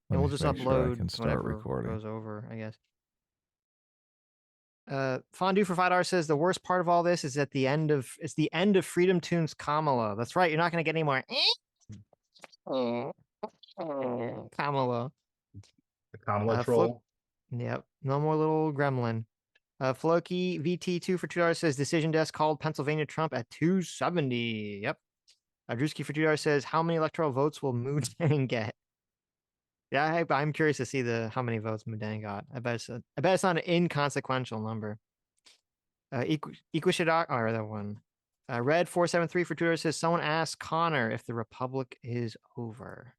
And Let we'll me just make sure I upload can start whatever recording. goes over, I guess. Fondue for $5 says the worst part of all this is at the end of it's the end of Freedom Tunes Kamala. That's right, you're not gonna get any more Kamala. The Kamala Flo troll. Yep, no more little gremlin. Floki VT2 for $2 says decision desk called Pennsylvania Trump at 270. Yep. Drewski for $2 says how many electoral votes will Moodang get? Yeah, I'm curious to see how many votes Moodang got. I bet it's not an inconsequential number. Equishidok, or that one. Red 473 for $2 says someone asked Connor if the Republic is over.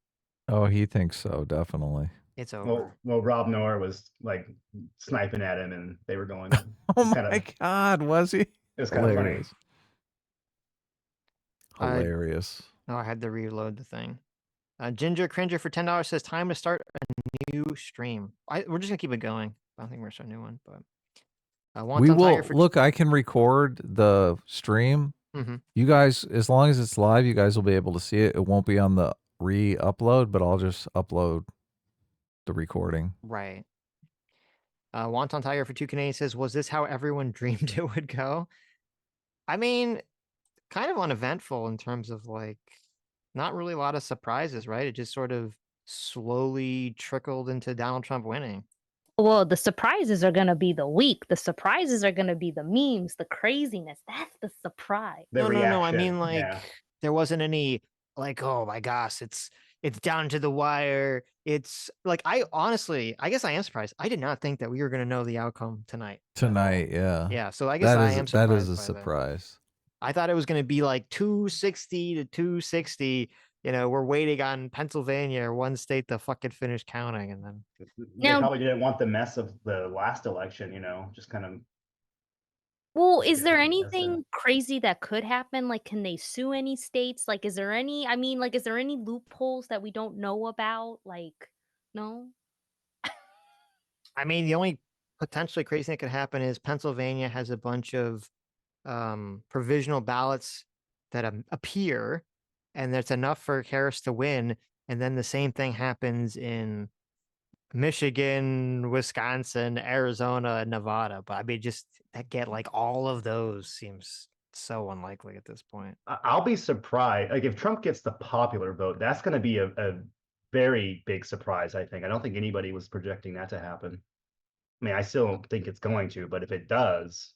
Oh, he thinks so, definitely. It's over. Well, Rob Noah was like sniping at him, and they were going. Oh my God, was he? It was kind of funny. Hilarious. Oh, I had to reload the thing. Ginger Cringer for $10 says time to start a new stream. We're just gonna keep it going. I don't think we're gonna start a new one, but We will look. I can record the stream. You guys, as long as it's live, you guys will be able to see it. It won't be on the re-upload, but I'll just upload the recording. Right. Wonton Tiger for 2 Canadian says, was this how everyone dreamed it would go? I mean, kind of uneventful in terms of like, not really a lot of surprises, right? It just sort of slowly trickled into Donald Trump winning. Well, the surprises are going to be the week. The surprises are going to be the memes, the craziness. That's the surprise. No. I mean, like, there wasn't any, like, oh my gosh, it's down to the wire. It's like, I guess I am surprised. I did not think that we were going to know the outcome tonight. Yeah. Yeah, so I guess I am surprised. That is a surprise. I thought it was going to be like 260 to 260. You know, we're waiting on Pennsylvania or one state to fucking finish counting, and then they probably didn't want the mess of the last election. You know, just kind of. Well, is there anything crazy that could happen? Like, can they sue any states? Like, is there any? I mean, like, is there any loopholes that we don't know about? Like, no. I mean, the only potentially crazy thing that could happen is Pennsylvania has a bunch of provisional ballots that appear, and that's enough for Harris to win. And then the same thing happens in Michigan, Wisconsin, Arizona, and Nevada. But I mean, just that get like all of those seems so unlikely at this point. I'll be surprised. Like if Trump gets the popular vote, that's going to be a very big surprise. I think. I don't think anybody was projecting that to happen. I mean, I still don't think it's going to, but if it does,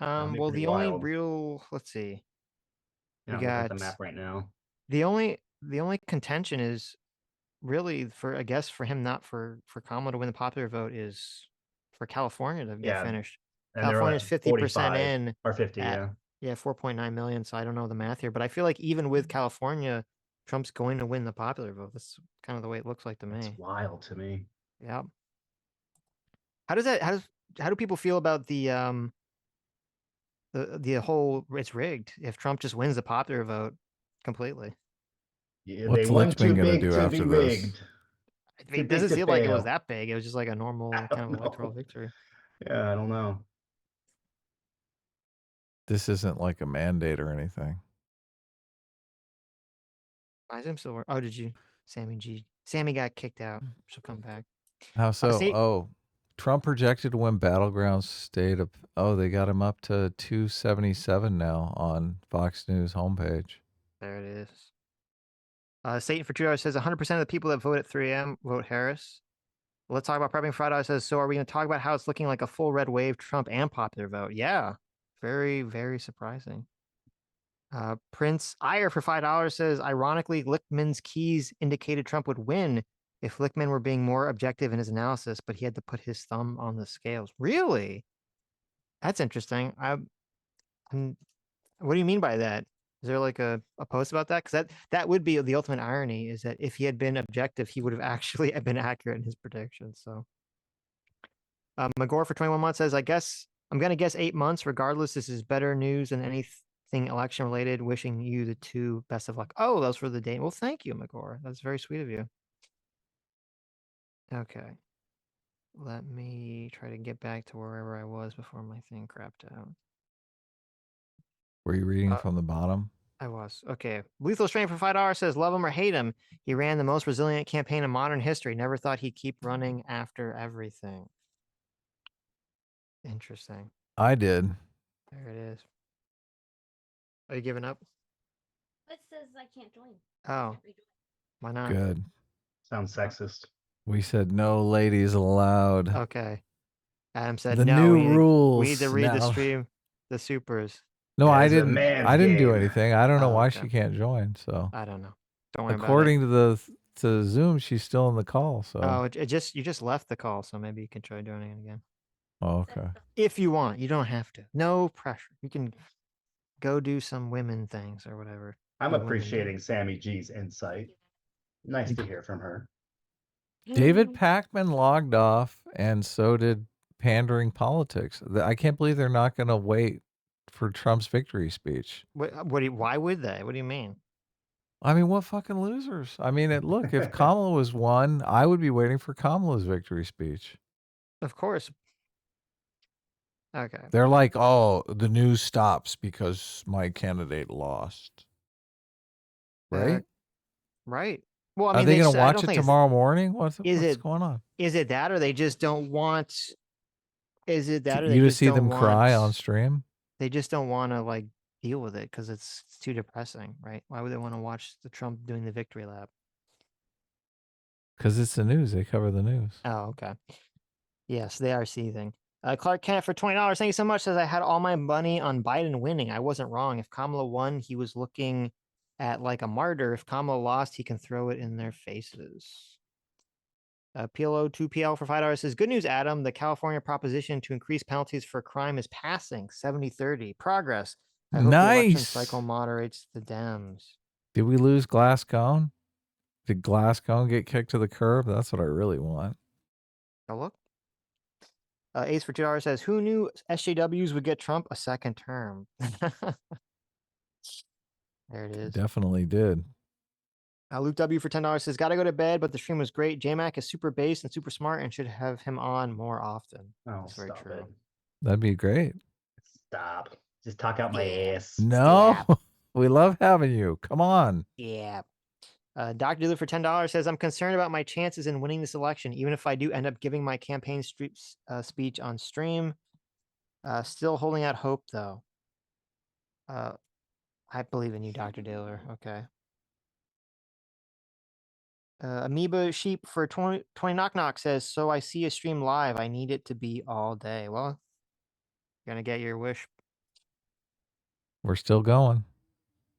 well, the only real, let's see, we got the map right now. The only contention is really for, I guess, for him, not for Kamala to win the popular vote, is for California to get finished. And California's 50% in, or 50, yeah, 4.9 million. So I don't know the math here, but I feel like even with California, Trump's going to win the popular vote. That's kind of the way it looks like to me. It's wild to me. Yeah. How do people feel about the whole it's rigged if Trump just wins the popular vote completely? Yeah, what's Lichtman going to do after this? It doesn't seem like it was that big. It was just like a normal kind of electoral victory. Yeah, I don't know. This isn't like a mandate or anything. I am still. Oh, did you, Sammy G? Sammy got kicked out. She'll come back. How so? Trump projected to win battleground state of. Oh, they got him up to 277 now on Fox News homepage. There it is. Satan for $2 says 100% of the people that vote at 3 a.m. vote Harris. Let's talk about prepping Friday. Says, so are we going to talk about how it's looking like a full red wave Trump and popular vote? Yeah, very, very surprising. Prince Iyer for $5 says, ironically, Lichtman's keys indicated Trump would win if Lichtman were being more objective in his analysis, but he had to put his thumb on the scales. Really? That's interesting. What do you mean by that? Is there like a post about that? Because that would be the ultimate irony, is that if he had been objective, he would have actually been accurate in his predictions. So Magor for 21 months says, I'm going to guess 8 months. Regardless, this is better news than anything election related. Wishing you the two best of luck. Oh, that was for the date. Well, thank you, Magor. That's very sweet of you. Okay. Let me try to get back to wherever I was before my thing crapped out. Were you reading from the bottom? I was. Okay. Lethal Strain for $5 says, love him or hate him. He ran the most resilient campaign in modern history. Never thought he'd keep running after everything. Interesting. I did. There it is. Are you giving up? It says I can't join. Oh. Why not? Good. Sounds sexist. We said no ladies allowed. Okay. Adam said, The no, new we rules. need to read the now. stream, the supers. No, That I is a didn't. man's I didn't do game. anything. I don't know why okay. she can't join. So I don't know. Don't worry according about it. to Zoom, she's still in the call. So Oh, you just left the call, so maybe you can try joining it again. oh, okay. If you want, you don't have to. No pressure. You can go do some women things or whatever. I'm appreciating Sammy G's insight. Nice to hear from her. David Packman logged off, and so did Pandering Politics. I can't believe they're not going to wait for Trump's victory speech. Why would they? What do you mean? I mean, what fucking losers? I mean, look, if Kamala was won, I would be waiting for Kamala's victory speech. Of course. Okay. They're like, oh, the news stops because my candidate lost. Right? Right. Well, I mean, are they going to watch it tomorrow morning? What's going on? Is it that, or they just don't want? Is it that, or you to see them cry on stream? They just don't want to like deal with it because it's too depressing, right? Why would they want to watch the Trump doing the victory lap? Because it's the news. They cover the news. Oh, okay. Yes, they are seething. Clark Kent for $20. Thank you so much. Says I had all my money on Biden winning. I wasn't wrong. If Kamala won, he was looking at like a martyr. If Kamala lost, he can throw it in their faces. PLO2PL for $5 says, good news, Adam. The California proposition to increase penalties for crime is passing 70-30. Progress. I hope the election cycle moderates the Dems. Did we lose Glasgow? Did Glasgow get kicked to the curb? That's what I really want. Go look. Ace for $2 says, who knew SJWs would get Trump a second term? There it is. Definitely did. Luke W for $10 says, gotta go to bed, but the stream was great. JMac is super based and super smart and should have him on more often. Oh, that's very true. It. That'd be great. Stop. Just talk out my ass. No, we love having you. Come on. Yeah. Dr. Doolittle for $10 says, I'm concerned about my chances in winning this election, even if I do end up giving my campaign speech on stream. Still holding out hope, though. I believe in you, Dr. Daler. Okay. Amoeba Sheep for 20 Knock Knock says, so I see a stream live. I need it to be all day. Well, you're going to get your wish. We're still going.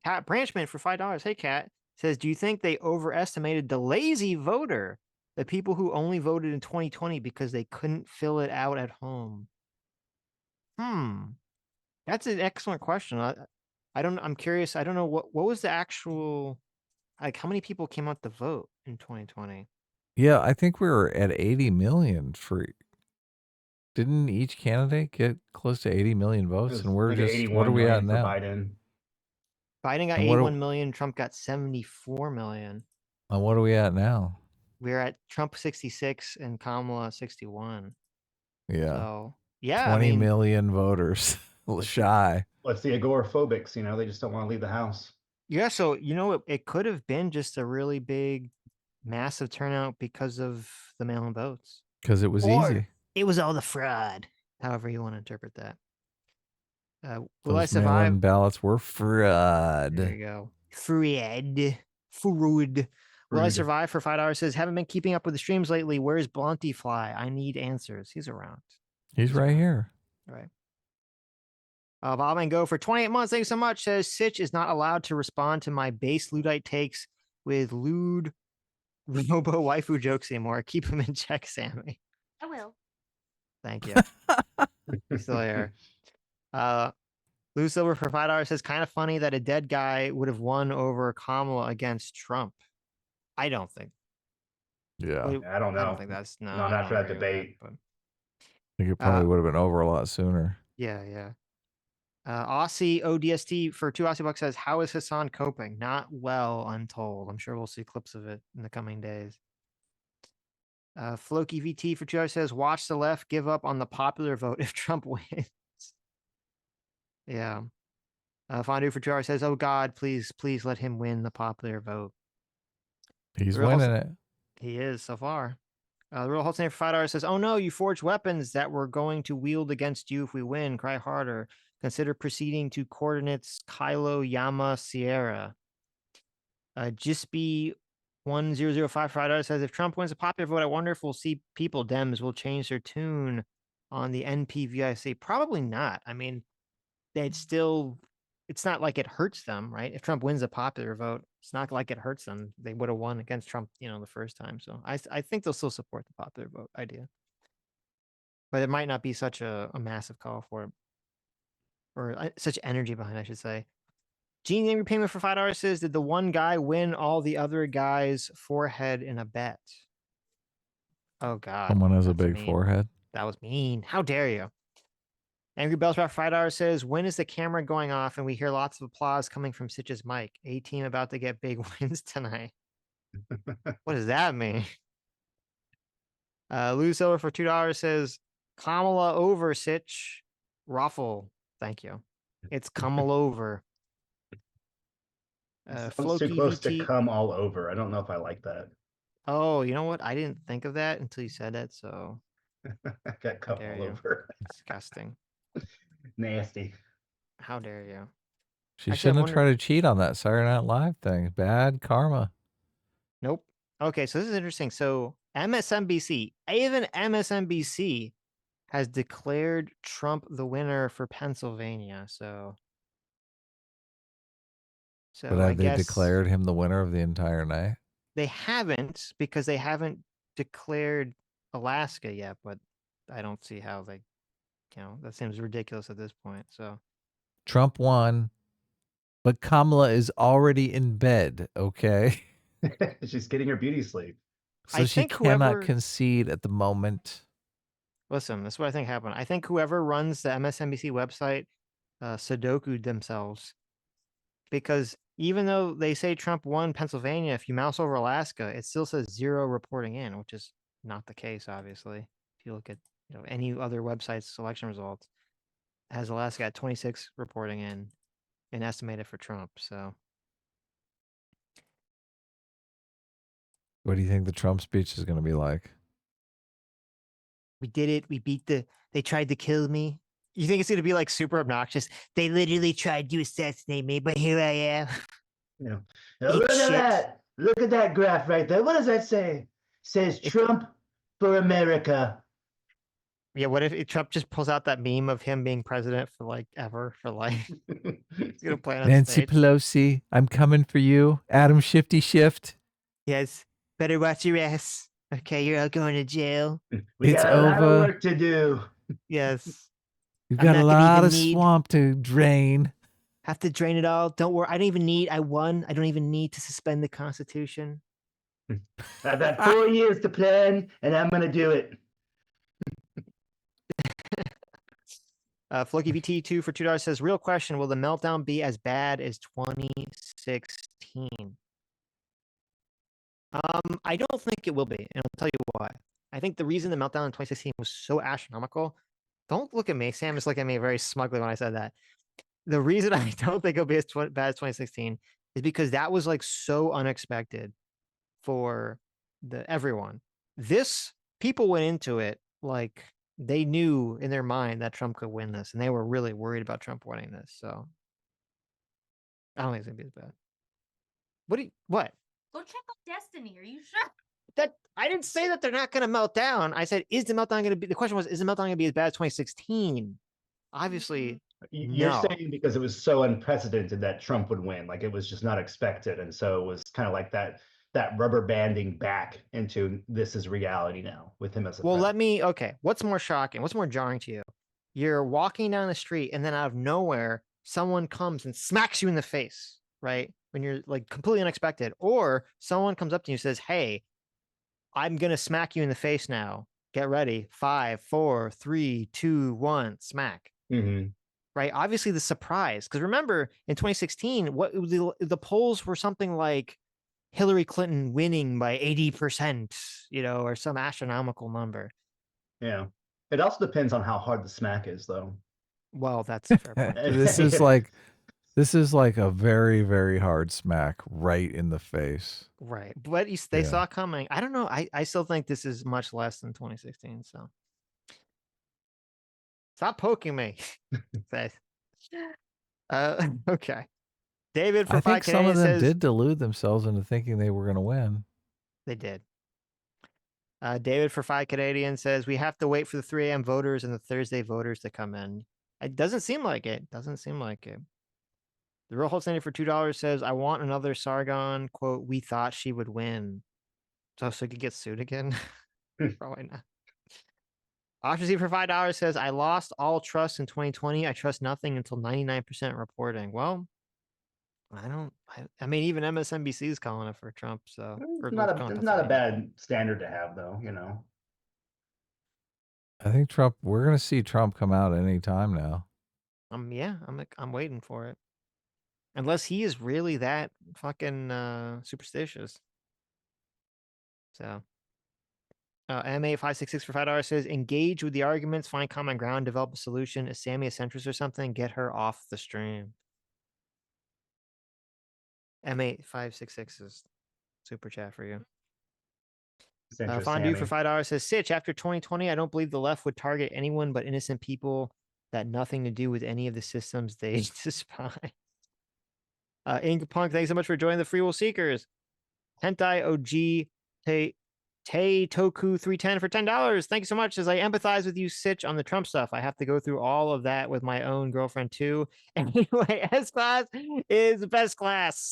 Cat Branchman for $5. Hey, Cat. Says, do you think they overestimated the lazy voter? The people who only voted in 2020 because they couldn't fill it out at home. That's an excellent question. I'm curious. I don't know what was the actual, like, how many people came out to vote in 2020? Yeah, I think we were at 80 million for. Didn't each candidate get close to 80 million votes? And we're just, what are we at now? Biden got 81 million. Trump got 74 million. And what are we at now? We're at Trump 66 and Kamala 61. Yeah. So, yeah. 20 million voters. Shy. What's the agoraphobics? They just don't want to leave the house. Yeah. So, it could have been just a really big, massive turnout because of the mail-in votes. Because it was easy. It was all the fraud. However you want to interpret that. Will Those I survive? mail-in ballots were fraud. There you go. Fraud. Will I survive for $5? Says, haven't been keeping up with the streams lately. Where's Blunty Fly? I need answers. He's around. He's right here. Right. Bob and Go for 28 months. Thanks so much. Says, Sitch is not allowed to respond to my base Luddite takes with lewd robo waifu jokes anymore. Keep him in check, Sammy. I will. Thank you. He's still here. Lou Silver for $5 says, kind of funny that a dead guy would have won over Kamala against Trump. I don't think. Yeah. I don't know. I don't think that's not after that debate. But... I think it probably would have been over a lot sooner. Yeah, yeah. Aussie ODST for $2 says, how is Hassan coping? Not well, untold. I'm sure we'll see clips of it in the coming days. Floki VT for $2 says, watch the left give up on the popular vote if Trump wins. Yeah. Fondue for 2 hours says, "Oh God, please, please let him win the popular vote." He's winning it. He is so far. The real Holtz name for $5 says, "Oh no, you forged weapons that we're going to wield against you if we win. Cry harder. Consider proceeding to coordinates Kylo Yama Sierra." Jispy 1005 $5 says, "If Trump wins a popular vote, I wonder if we'll see people Dems will change their tune on the NPVIC. Probably not. I mean, they'd still. It's not like it hurts them, right? If Trump wins a popular vote, it's not like it hurts them. They would have won against Trump, the first time. So I think they'll still support the popular vote idea, but it might not be such a massive call for it, or such energy behind it, I should say. Gene Angry Payment for $5 says, "Did the one guy win all the other guys' forehead in a bet?" Oh God, Someone has a that's big mean. forehead. That was mean. How dare you? Angry Bells for $5 says, "When is the camera going off and we hear lots of applause coming from Sitch's mic? A-team about to get big wins tonight." What does that mean? Lose over for $2 says, "Kamala over Sitch. Ruffle. Thank you. It's Kamala over." Sounds too Floki close to VT. come all over. I don't know if I like that. Oh, you know what? I didn't think of that until you said it. So Got how come dare all you? over. Disgusting. Nasty. How dare you? She Actually, I shouldn't have wonder. tried to cheat on that Saturday Night Live thing. Bad karma. Nope. Okay, so this is interesting. So MSNBC, even MSNBC has declared Trump the winner for Pennsylvania. So But I have they guess declared him the winner of the entire night? they haven't, because they haven't declared Alaska yet, but I don't see how they, that seems ridiculous at this point. So Trump won, but Kamala is already in bed, okay? She's getting her beauty sleep. So I she think cannot concede at the moment. Listen, this is what I think happened. I think whoever runs the MSNBC website Sudoku themselves, because even though they say Trump won Pennsylvania, if you mouse over Alaska, it still says 0 reporting in, which is not the case, obviously. If you look at any other website's election results, it has Alaska at 26 reporting in and estimated for Trump. So What do you think the Trump speech is going to be like? we did it. We beat they tried to kill me. You think it's going to be like super obnoxious? They literally tried to assassinate me, but here I am. Yeah. Look at that. Look at that graph right there. What does that say? It says Trump for America. Yeah, what if Trump just pulls out that meme of him being president for like ever, for life? He's gonna play on Nancy stage. Pelosi, I'm coming for you. Adam Shifty Shift. Yes, better watch your ass. Okay, you're all going to jail. We It's got a lot of over. work to do. Yes. You've got a lot of swamp to drain. Have to drain it all. Don't worry. I won. I don't even need to suspend the Constitution. I've had 4 years to plan, and I'm going to do it. Floki VT2 for $2 says, "Real question, will the meltdown be as bad as 2016? I don't think it will be, and I'll tell you why. I think the reason the meltdown in 2016 was so astronomical, don't look at me. Sam just looked at me very smugly when I said that. The reason I don't think it'll be as bad as 2016 is because that was like so unexpected for everyone. This, people went into it like they knew in their mind that Trump could win this, and they were really worried about Trump winning this. So I don't think it's gonna be as bad. What? Go check out Destiny. Are you sure? That I didn't say that they're not gonna melt down. I said, is the meltdown gonna be? The question was, is the meltdown gonna be as bad as 2016? Obviously, You're no. saying because it was so unprecedented that Trump would win, like it was just not expected, and so it was kind of like that rubber banding back into this is reality now with him as a president. Okay, what's more shocking? What's more jarring to you? You're walking down the street and then out of nowhere, someone comes and smacks you in the face, right? When you're like completely unexpected, or someone comes up to you and says, "Hey, I'm going to smack you in the face now. Get ready. 5, 4, 3, 2, 1, smack." Mm-hmm. Right? Obviously the surprise, because remember in 2016, what the polls were something like Hillary Clinton winning by 80%, or some astronomical number. Yeah. It also depends on how hard the smack is, though. Well, that's a fair point. This This is like a very, very hard smack right in the face. Right. But they saw it coming. I don't know. I still think this is much less than 2016. So stop poking me. Okay. David for I think 5 some of Canadian them says did delude themselves into thinking they were going to win. they did. David for 5 Canadian says we have to wait for the 3 a.m. voters and the Thursday voters to come in. It doesn't seem like it. Doesn't seem like it. The real whole standard for $2 says I want another Sargon quote. We thought she would win. So he could get sued again. Probably not. Option for $5 says I lost all trust in 2020. I trust nothing until 99% reporting. Well, I mean, even MSNBC is calling it for Trump. So it's not a bad standard to have, though. You know. I think Trump. We're going to see Trump come out any time now. Yeah, I'm waiting for it. Unless he is really that fucking superstitious. So. M8566 for $5 says engage with the arguments, find common ground, develop a solution. Is Sammy a centrist or something? Get her off the stream. M8566 is super chat for you. Fondue for $5 says Sitch, after 2020, I don't believe the left would target anyone but innocent people that nothing to do with any of the systems they despise. Ink Punk, thanks so much for joining the Free Will Seekers. Hentai OG Tay Toku 310 for $10. Thank you so much. As I empathize with you, Sitch, on the Trump stuff, I have to go through all of that with my own girlfriend too. Anyway, S class is the best class.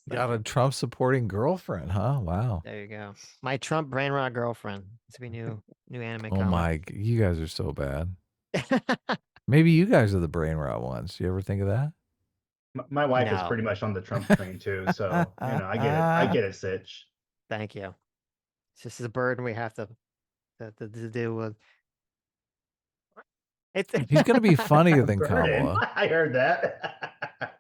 Got a Trump supporting girlfriend, huh? Wow. There you go. My Trump brain rot girlfriend. It's a new anime. Oh my! You guys are so bad. Maybe you guys are the brain rot ones. You ever think of that? My wife is pretty much on the Trump train too, so you know, I get it, Sitch. Thank you. It's just a burden we have to deal with. He's going to be funnier than Kamala. I heard that.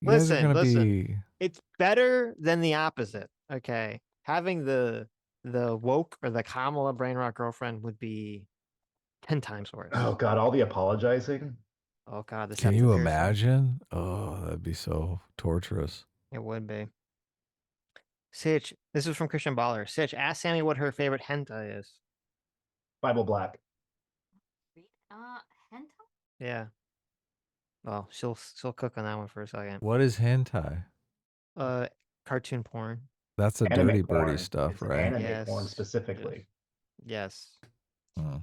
Listen. It's better than the opposite. Okay, having the woke or the Kamala brain rot girlfriend would be 10 times worse. Oh God, all the apologizing. Oh God, can you imagine? Oh, that'd be so torturous. It would be. Sitch, this is from Christian Baller. Sitch, ask Sammy what her favorite hentai is. Bible Black. Hentai? Yeah. Well, she'll cook on that one for a second. What is hentai? Cartoon porn. That's a anime dirty porn. birdie stuff, it's right? Anime porn specifically. Yes. Hmm.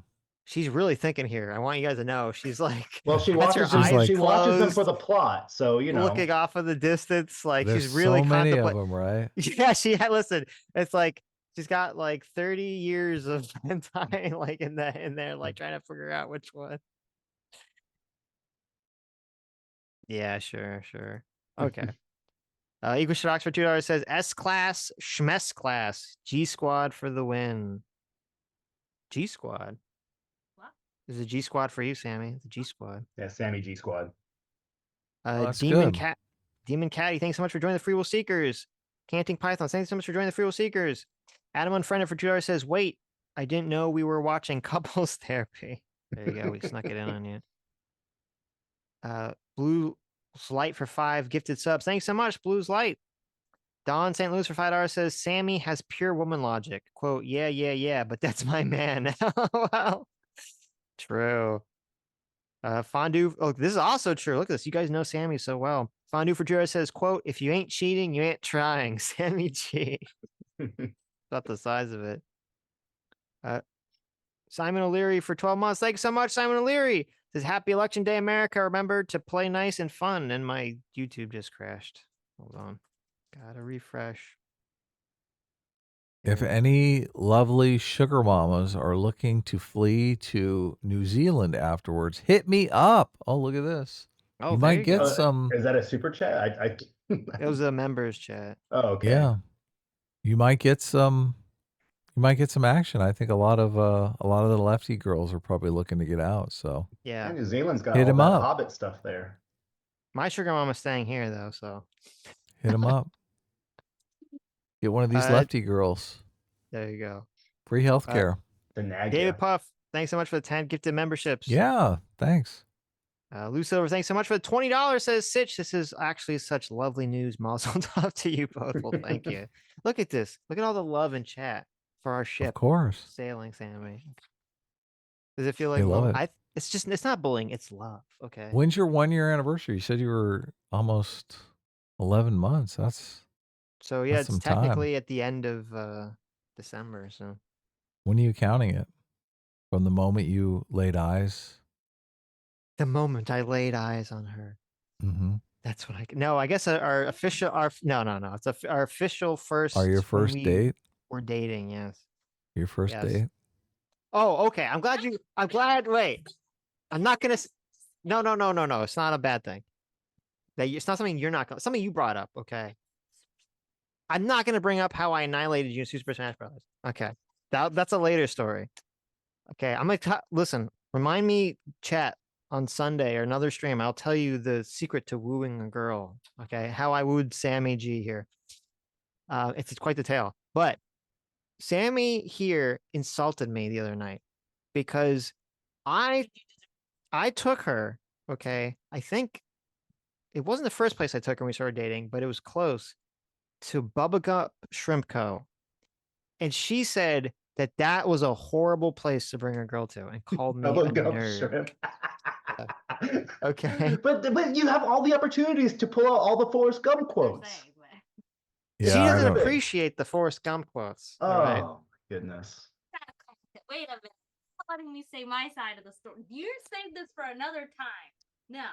She's really thinking here. I want you guys to know. She's like, well, she watches them. She watches them for the plot. So you know, looking off of the distance, like there's she's really so many of them, right? Yeah, listen. It's like she's got like 30 years of hentai, like in there, like trying to figure out which one. Yeah, sure. Okay. Equal Shocks for $2 says S class, Schmess class, G squad for the win. G squad. This is a G squad for you, Sammy. The G squad. Yeah, Sammy G squad. Demon Caddy, thanks so much for joining the Free Will Seekers. Canting Python, thanks so much for joining the Free Will Seekers. Adam Unfriended for $2 says, wait, I didn't know we were watching couples therapy. There you go. We snuck it in on you. Blue's Light for 5 gifted subs. Thanks so much, Blue's Light. Don St. Louis for $5 says, Sammy has pure woman logic. Quote, yeah, but that's my man. Well, true. Fondue. Oh, this is also true. Look at this. You guys know Sammy so well. Fondue for $2 says, quote, if you ain't cheating, you ain't trying. Sammy G. About the size of it. Simon O'Leary for 12 months. Thanks so much, Simon O'Leary. Says, happy election day, America. Remember to play nice and fun. And my YouTube just crashed. Hold on. Gotta refresh. If any lovely sugar mamas are looking to flee to New Zealand afterwards, hit me up. Oh, look at this. Oh, you might get some. Is that a super chat? It was a members chat. Oh, okay. Yeah. You might get some. You might get some action. I think a lot of the lefty girls are probably looking to get out. So yeah, New Zealand's got all that Hobbit stuff there. My sugar mama's staying here though, so hit them up. Get one of these lefty girls. There you go. Free healthcare. David Puff, thanks so much for the 10 gifted memberships. Yeah, thanks. Lou Silver, thanks so much for the $20. Says Sitch, this is actually such lovely news. Mazel tov to you both. Well, thank you. Look at this. Look at all the love in chat for our ship. Of course. Sailing, Sammy. Does it feel They like love love? it. It's not bullying. It's love. Okay. When's your 1-year anniversary? You said you were almost 11 months. That's yeah, it's some technically time. at the end of December. So when are you counting it? From the moment you laid eyes? The moment I laid eyes on her. Mm-hmm. That's what no, I guess our official, no. It's our official first. Your first date? We're dating, yes. Your first date? Oh, okay. I'm glad. Wait, I'm not going to. No. It's not a bad thing. It's not something you're not, something you brought up. Okay. I'm not going to bring up how I annihilated you in Super Smash Bros. Okay. That's a later story. Okay. I'm going to listen, remind me, chat, on Sunday or another stream. I'll tell you the secret to wooing a girl. Okay. How I wooed Sammy G here. It's quite the tale. But Sammy here insulted me the other night because I took her, okay, I think it wasn't the first place I took her when we started dating, but it was close, to Bubblegum Shrimp Co. And she said that was a horrible place to bring a girl to and called me a nerd. Shrimp. Okay. But you have all the opportunities to pull out all the Forrest Gump quotes. Yeah, she doesn't appreciate the Forrest Gump quotes. Oh, right? my goodness. Wait a minute. Letting me say my side of the story. You save this for another time. No.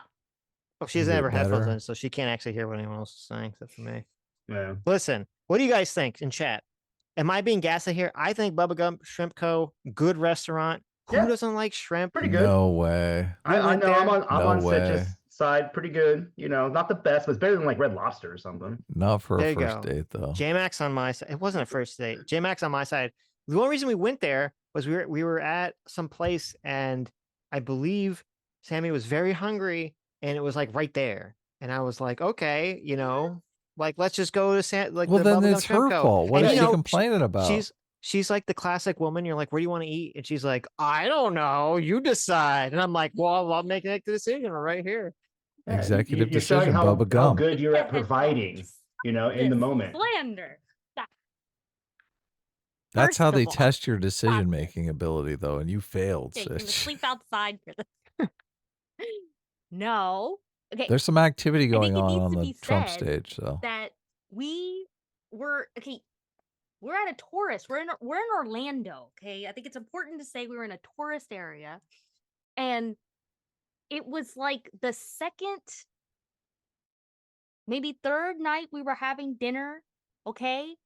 Oh, she doesn't have her headphones in, so she can't actually hear what anyone else is saying except for me. Yeah. Listen, what do you guys think in chat? Am I being gaslit here? I think Bubblegum Shrimp Co. good restaurant. Who doesn't like shrimp? Pretty good. No way. I know. I'm on way. Sitch's side. Pretty good. You know, not the best, but it's better than like Red Lobster or something. Not for a first date though. J-Max on my side. It wasn't a first date. J-Max on my side. The only reason we went there was we were at some place and I believe Sammy was very hungry and it was like right there. And I was like, okay, you know, like let's just go to well, then it's her fault. What is she complaining about? She's like the classic woman. You're like, where do you want to eat? And she's like, I don't know. You decide. And I'm like, well, I'll make the decision right here. Executive you're decision, how Gum. good you're at providing, you know, in the moment. Slander. That's how they test your decision-making ability, though, and you failed, Sitch. Sitch. Sleep outside for this. No. Okay. There's some activity going on the Trump stage, though. That we were we're at a tourist. We're in Orlando. Okay, I think it's important to say we were in a tourist area, and it was like the second, maybe third night we were having dinner. Okay.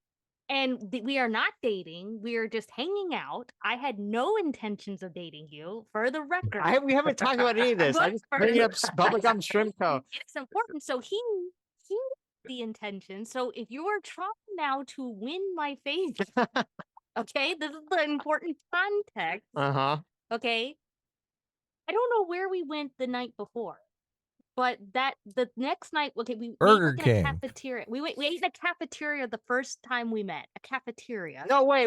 And we are not dating. We are just hanging out. I had no intentions of dating you, for the record. We haven't talked about any of this. I just bring up Bubblegum Shrimp Co. It's important. So he the intention. So if you are trying now to win my favor, okay, this is the important context. Okay, I don't know where we went the night before. But the next night, okay, we ate in a cafeteria. We ate in a cafeteria the first time we met. A cafeteria. No, wait.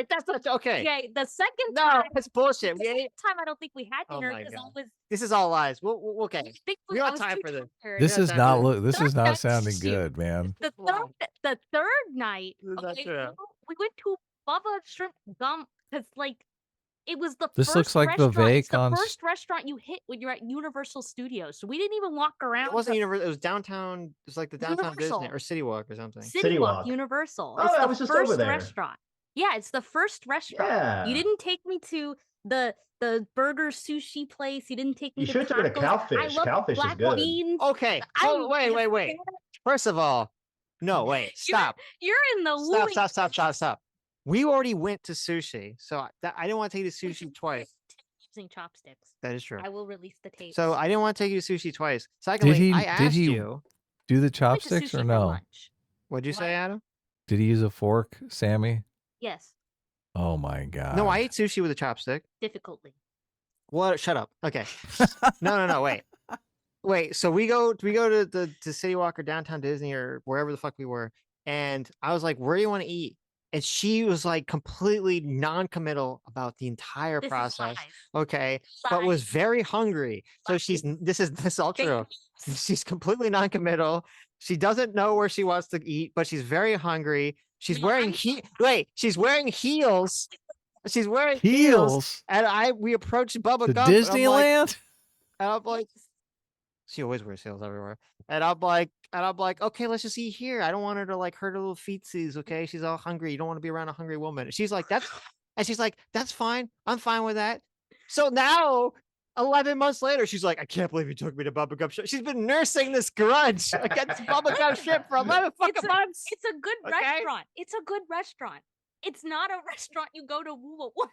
That's not okay. Okay, the second time. No, that's bullshit. The second time, I don't think we had dinner because This is all lies. Okay. We don't have time for this. This is not sounding good, man. The third night, okay, we went to Bubba Shrimp Gum because like. It was the this first looks like restaurant. Vivek on the first restaurant you hit when you're at Universal Studios. So we didn't even walk around. It wasn't Universal. It was downtown. It was like the downtown Disney or City Walk or something. City Walk Universal. Oh, it's I the was just first over there. restaurant. Yeah, it's the first restaurant. Yeah. You didn't take me to the burger sushi place. You didn't take me to You should have taken a Cowfish. I love Cowfish black is good. Beans. Okay. Wait. First of all, no, wait. Stop. You're in the Stop. We already went to sushi, so I didn't want to take you to sushi twice. Using chopsticks. That is true. I will release the tape. So I didn't want to take you to sushi twice. Secondly, I asked you. Do the chopsticks or no? What'd you say, Adam? Did he use a fork, Sammy? Yes. Oh my god. No, I ate sushi with a chopstick. Difficultly. What? Shut up. Okay. No. Wait. So we go to City Walk or downtown Disney or wherever the fuck we were, and I was like, "Where do you want to eat?" and she was like completely non-committal about the entire process. Okay, but was very hungry. So this is all true. She's completely non-committal. She doesn't know where she wants to eat, but she's very hungry. She's wearing she's wearing heels. She's wearing heels. And we approached Bubba to Gump. Disneyland. And I'm like, she always wears heels everywhere. And I'm like, okay, let's just eat here. I don't want her to like hurt her little feetsies. Okay, she's all hungry. You don't want to be around a hungry woman. She's like, that's fine. I'm fine with that. So now, 11 months later, she's like, I can't believe you took me to Bubba Gump Shrimp. She's been nursing this grudge against Bubba Gump Shrimp for 11 fucking months. It's a good restaurant. It's a good restaurant. It's not a restaurant you go to woo once.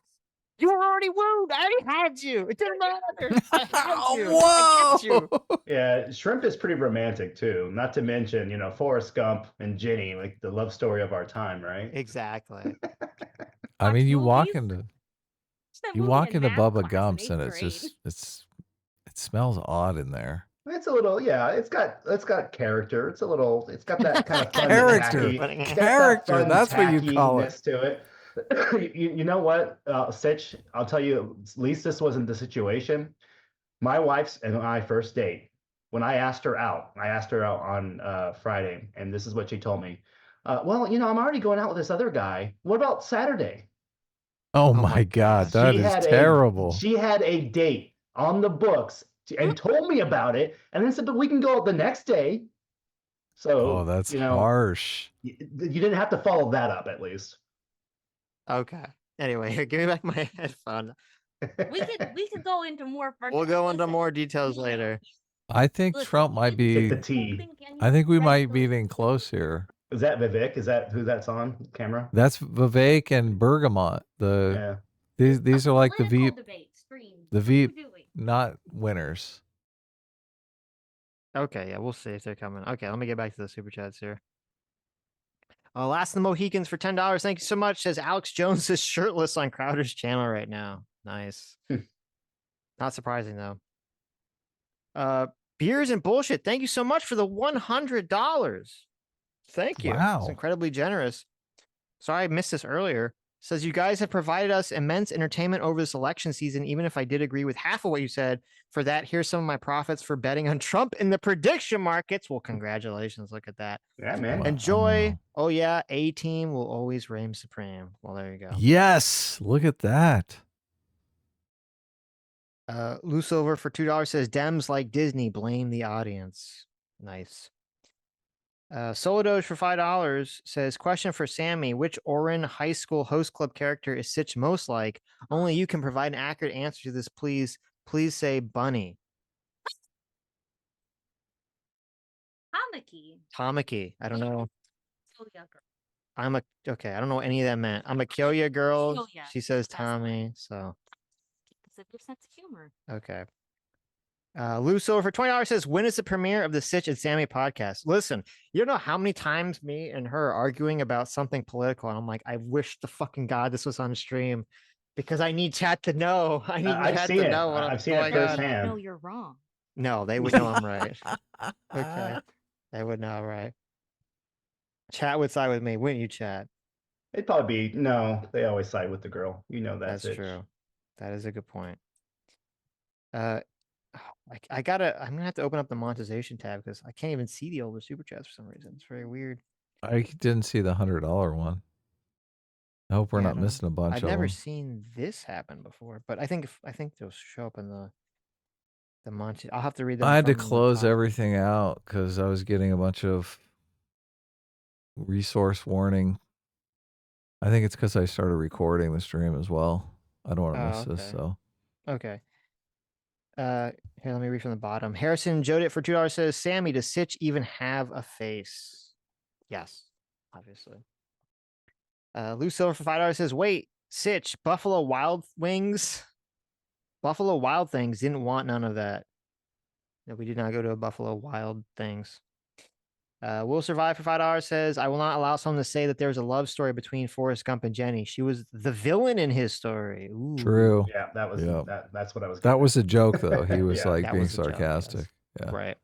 You were already wooed. I already had you. It didn't matter. I had you. Whoa. I kept you. Yeah, Shrimp is pretty romantic too. Not to mention, you know, Forrest Gump and Jenny, like the love story of our time, right? Exactly. I mean, you walk into Bubba Gump's and it smells odd in there. It's a little, yeah. It's got character. It's got that kind of fun character. That's what you call it. To it. You know what, Sitch? I'll tell you. At least this wasn't the situation. My wife's and I first date. When I asked her out on Friday, and this is what she told me. Well, you know, I'm already going out with this other guy. What about Saturday? Oh my God, that is terrible. She had a date on the books and told me about it, and then said, "But we can go the next day." So, that's harsh. You didn't have to follow that up, at least. Okay. Anyway, here, give me back my headphone. We could go into more. We'll go into more details later. I think Trump might be. I think we might be getting close here. Is that Vivek? Is that who that's on camera? That's Vivek and Bergamot. These are like the Veep not winners. Okay, yeah, we'll see if they're coming. Okay, let me get back to the super chats here. Last of the Mohicans for $10. Thank you so much. Says Alex Jones is shirtless on Crowder's channel right now. Nice. Not surprising though. Beers and bullshit. Thank you so much for the $100. Thank you. Wow. It's incredibly generous. Sorry I missed this earlier. Says you guys have provided us immense entertainment over this election season, even if I did agree with half of what you said. For that, here's some of my profits for betting on Trump in the prediction markets. Well, congratulations. Look at that. Yeah, man. Enjoy. Oh, yeah. A-team will always reign supreme. Well, there you go. Yes. Look at that. Loose over for $2 says Dems like Disney blame the audience. Nice. Solodoge for $5 says, question for Sammy, which Orin High School Host Club character is Sitch most like? Only you can provide an accurate answer to this, please. Please say Bunny. Tamaki. I don't know. Okay. I don't know what any of that meant. I'm a Kyoya girl. She says Tommy. So. It's a good sense of humor. Okay. Loose over for $20 says, when is the premiere of the Sitch and Sammy podcast? Listen, you don't know how many times me and her are arguing about something political, and I'm like, I wish to fucking God this was on stream because I need chat to know. I need chat to know what I've seen it firsthand. No, you're wrong. No, they would know I'm right. Okay. They would know, right? Chat would side with me, wouldn't you, chat? It'd probably be, no, they always side with the girl. You know that's true. That is a good point. I'm gonna have to open up the monetization tab because I can't even see the older super chats for some reason. It's very weird. I didn't see the $100 one. I hope we're not missing a bunch of them. I've never seen this happen before, but I think they'll show up in the month. I'll have to read them. I had to close everything out because I was getting a bunch of resource warning. I think it's because I started recording the stream as well. I don't want to miss this. So okay. Here, let me read from the bottom. Harrison Jodit for $2 says, Sammy, does Sitch even have a face? Yes, obviously. Loose Silver for $5 says, wait, Sitch, Buffalo Wild Things didn't want none of that. No, we did not go to a Buffalo Wild Things. Will Survive for $5 says, I will not allow someone to say that there's a love story between Forrest Gump and Jenny. She was the villain in his story. Ooh. True. Yeah, that was that's what I was. That was a joke, though. He was like being sarcastic. Joke, yes. Yeah. Right.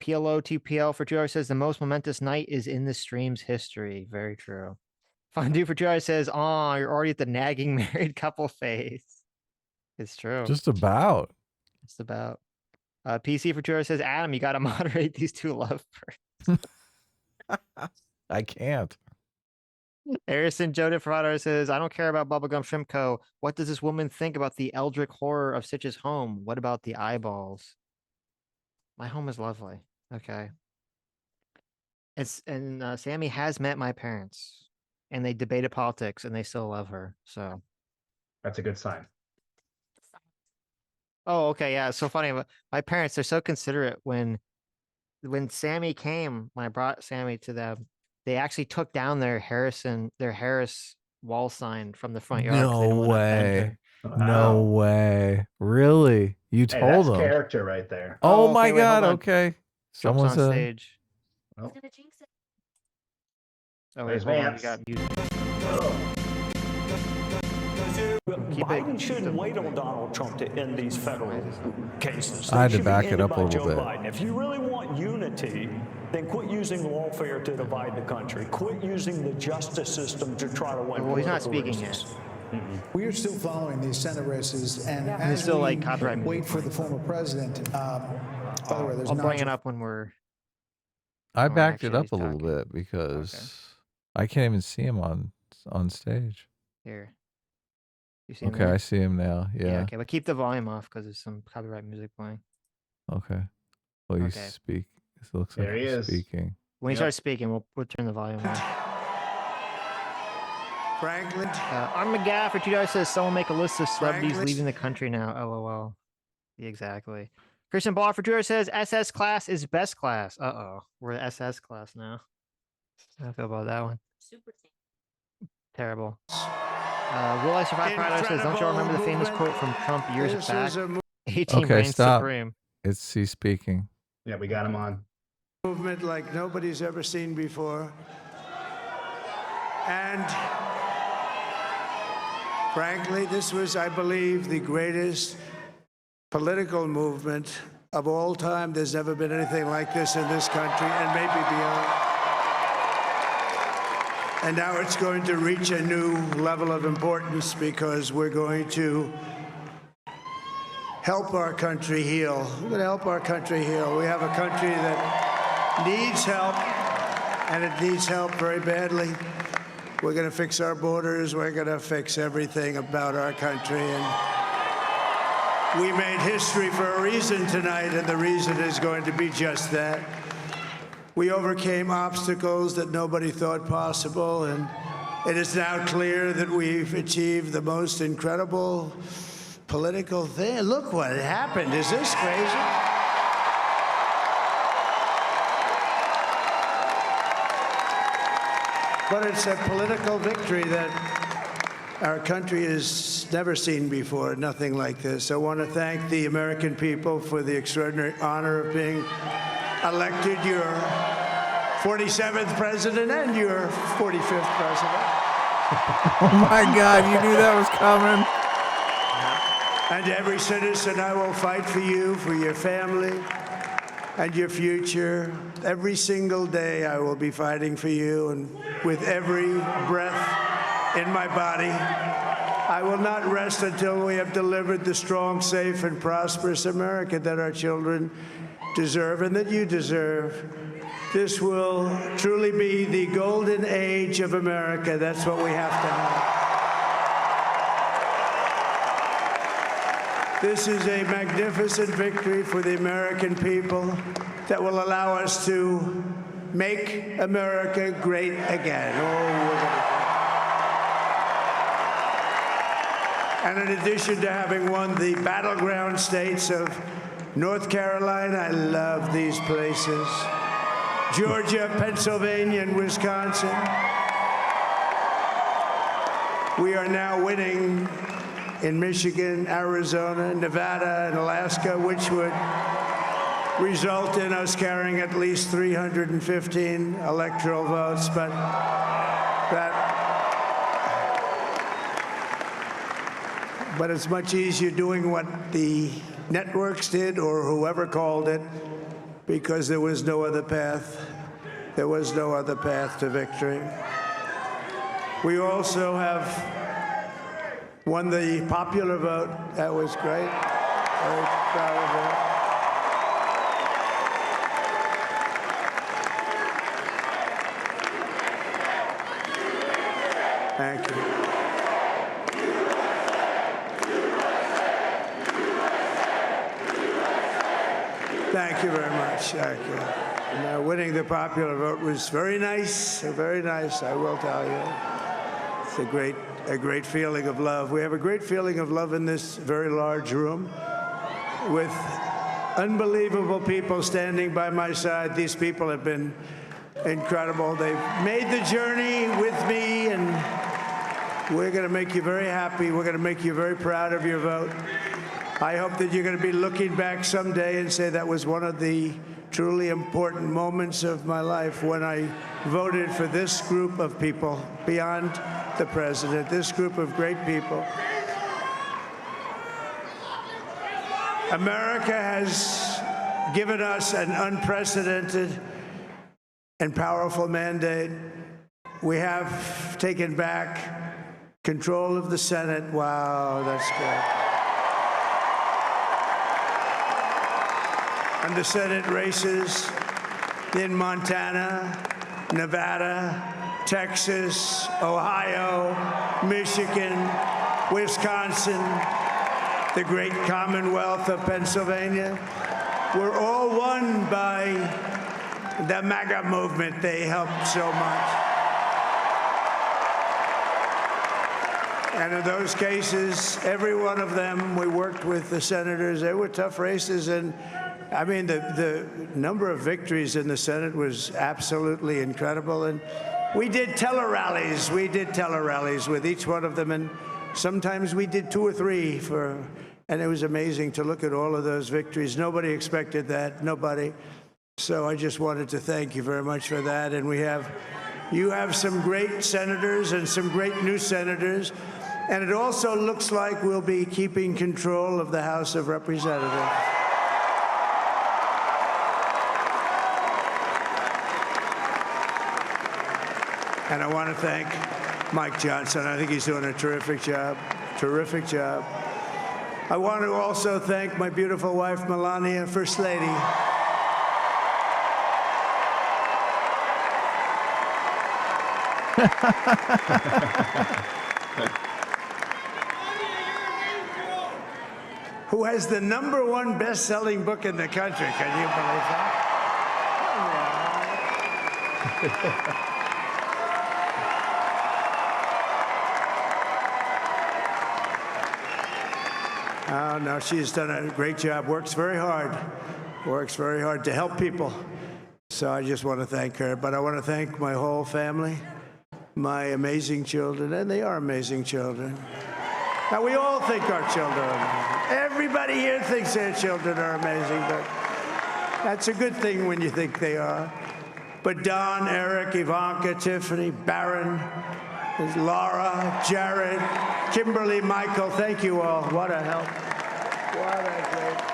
PLO2PL for 2 hours says the most momentous night is in the stream's history. Very true. Fondue for 2 hours says, "Oh, you're already at the nagging married couple phase." It's true. Just about. Just about. PC for 2 hours says, "Adam, you got to moderate these two lovebirds." I can't. Harrison Jodith Ferrado says, "I don't care about Bubblegum Shrimp Co. What does this woman think about the eldritch horror of Sitch's home? What about the eyeballs? My home is lovely." Okay. Sammy has met my parents, and they debated politics, and they still love her. So that's a good sign. Oh, okay, yeah. It's so funny. My parents, they're so considerate. When Sammy came, when I brought Sammy to them, they actually took down their Harris wall sign from the front yard. No way. No way. Really? You told them? That's character right there. Oh, my God. Okay. Someone's on stage. Oh, wait, hold on. We got music. Biden shouldn't wait on Donald Trump to end these federal cases. I had to back it up a little bit. Biden. If you really want unity, then quit using lawfare to divide the country. Quit using the justice system to try to win. Well, he's not speaking yet. We are still following these Senate races, and as still like copyright wait for the former president. By the way, there's I'll bring it up when we're. I backed it up a little bit because I can't even see him on stage. Here. You see him okay, there? I see him now. Yeah. Okay, but keep the volume off because there's some copyright music playing. Okay. Well, you speak. It looks there like he is speaking. When he starts speaking, we'll turn the volume on. Franklin. Armageddon for $2 says, "Someone make a list of celebrities leaving the country now." LOL. Exactly. Christian Ball for $2 says, "SS class is best class." We're the SS class now. How do I feel about that one? Super team. Terrible. Will I Survive Pride says, "Don't y'all remember the famous quote from Trump years back? 18 okay, reigns stop. supreme." He's speaking. Yeah, we got him on. Movement like nobody's ever seen before. And frankly, this was, I believe, the greatest political movement of all time. There's never been anything like this in this country, and maybe beyond. And now it's going to reach a new level of importance because we're going to help our country heal. We're going to help our country heal. We have a country that needs help, and it needs help very badly. We're going to fix our borders. We're going to fix everything about our country. And we made history for a reason tonight, and the reason is going to be just that. We overcame obstacles that nobody thought possible, and it is now clear that we've achieved the most incredible political thing. Look what happened. Is this crazy? But it's a political victory that our country has never seen before, nothing like this. I want to thank the American people for the extraordinary honor of being elected your 47th president and your 45th president. Oh my God, you knew that was coming. And to every citizen, I will fight for you, for your family, and your future. Every single day, I will be fighting for you, and with every breath in my body, I will not rest until we have delivered the strong, safe, and prosperous America that our children deserve and that you deserve. This will truly be the golden age of America. That's what we have to have. This is a magnificent victory for the American people that will allow us to make America great again. And in addition to having won the battleground states of North Carolina, I love these places, Georgia, Pennsylvania, and Wisconsin, we are now winning in Michigan, Arizona, Nevada, and Alaska, which would result in us carrying at least 315 electoral votes. But it's much easier doing what the networks did or whoever called it because there was no other path. There was no other path to victory. We also have won the popular vote. That was great. Very proud of that. Thank you. Thank you very much. Thank you. And, winning the popular vote was very nice, I will tell you. It's a great feeling of love. We have a great feeling of love in this very large room with unbelievable people standing by my side. These people have been incredible. They've made the journey with me, and we're going to make you very happy. We're going to make you very proud of your vote. I hope that you're going to be looking back someday and say that was one of the truly important moments of my life when I voted for this group of people beyond the president, this group of great people. America has given us an unprecedented and powerful mandate. We have taken back control of the Senate. Wow, that's good. And the Senate races in Montana, Nevada, Texas, Ohio, Michigan, Wisconsin, the great Commonwealth of Pennsylvania, were all won by the MAGA movement. They helped so much. And in those cases, every one of them, we worked with the senators. They were tough races, and I mean, the number of victories in the Senate was absolutely incredible. And we did tele-rallies. We did tele-rallies with each one of them. And sometimes we did 2 or 3 and it was amazing to look at all of those victories. Nobody expected that, nobody. So I just wanted to thank you very much for that. And you have some great senators and some great new senators. And it also looks like we'll be keeping control of the House of Representatives. And I want to thank Mike Johnson. I think he's doing a terrific job. Terrific job. I want to also thank my beautiful wife, Melania, First Lady. Who has the #1 best-selling book in the country. Can you believe that? Oh, no, she's done a great job, works very hard to help people. So I just want to thank her. But I want to thank my whole family, my amazing children, and they are amazing children. Now, we all think our children are amazing. Everybody here thinks their children are amazing, but that's a good thing when you think they are. But Don, Eric, Ivanka, Tiffany, Barron, Laura, Jared, Kimberly, Michael, thank you all. What a help. What a great help.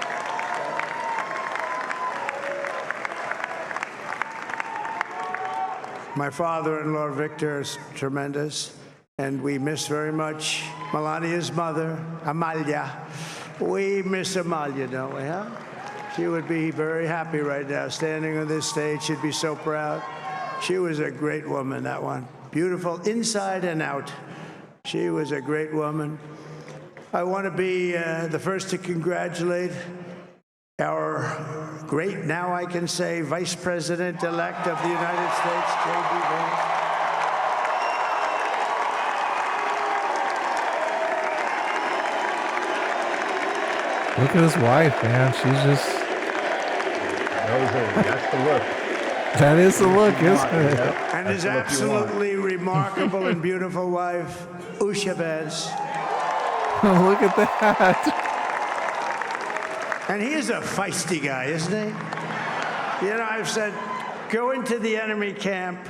My father-in-law, Victor, is tremendous, and we miss very much Melania's mother, Amalia. We miss Amalia, don't we, huh? She would be very happy right now, standing on this stage. She'd be so proud. She was a great woman, that one. Beautiful inside and out. She was a great woman. I want to be the first to congratulate our great, now I can say, Vice President-elect of the United States, J.D. Vance. Look at his wife, man. She's just... That's the look. That is the look, isn't it? And his absolutely remarkable and beautiful wife, Usha Vance. Look at that. And he is a feisty guy, isn't he? You know, I've said, go into the enemy camp.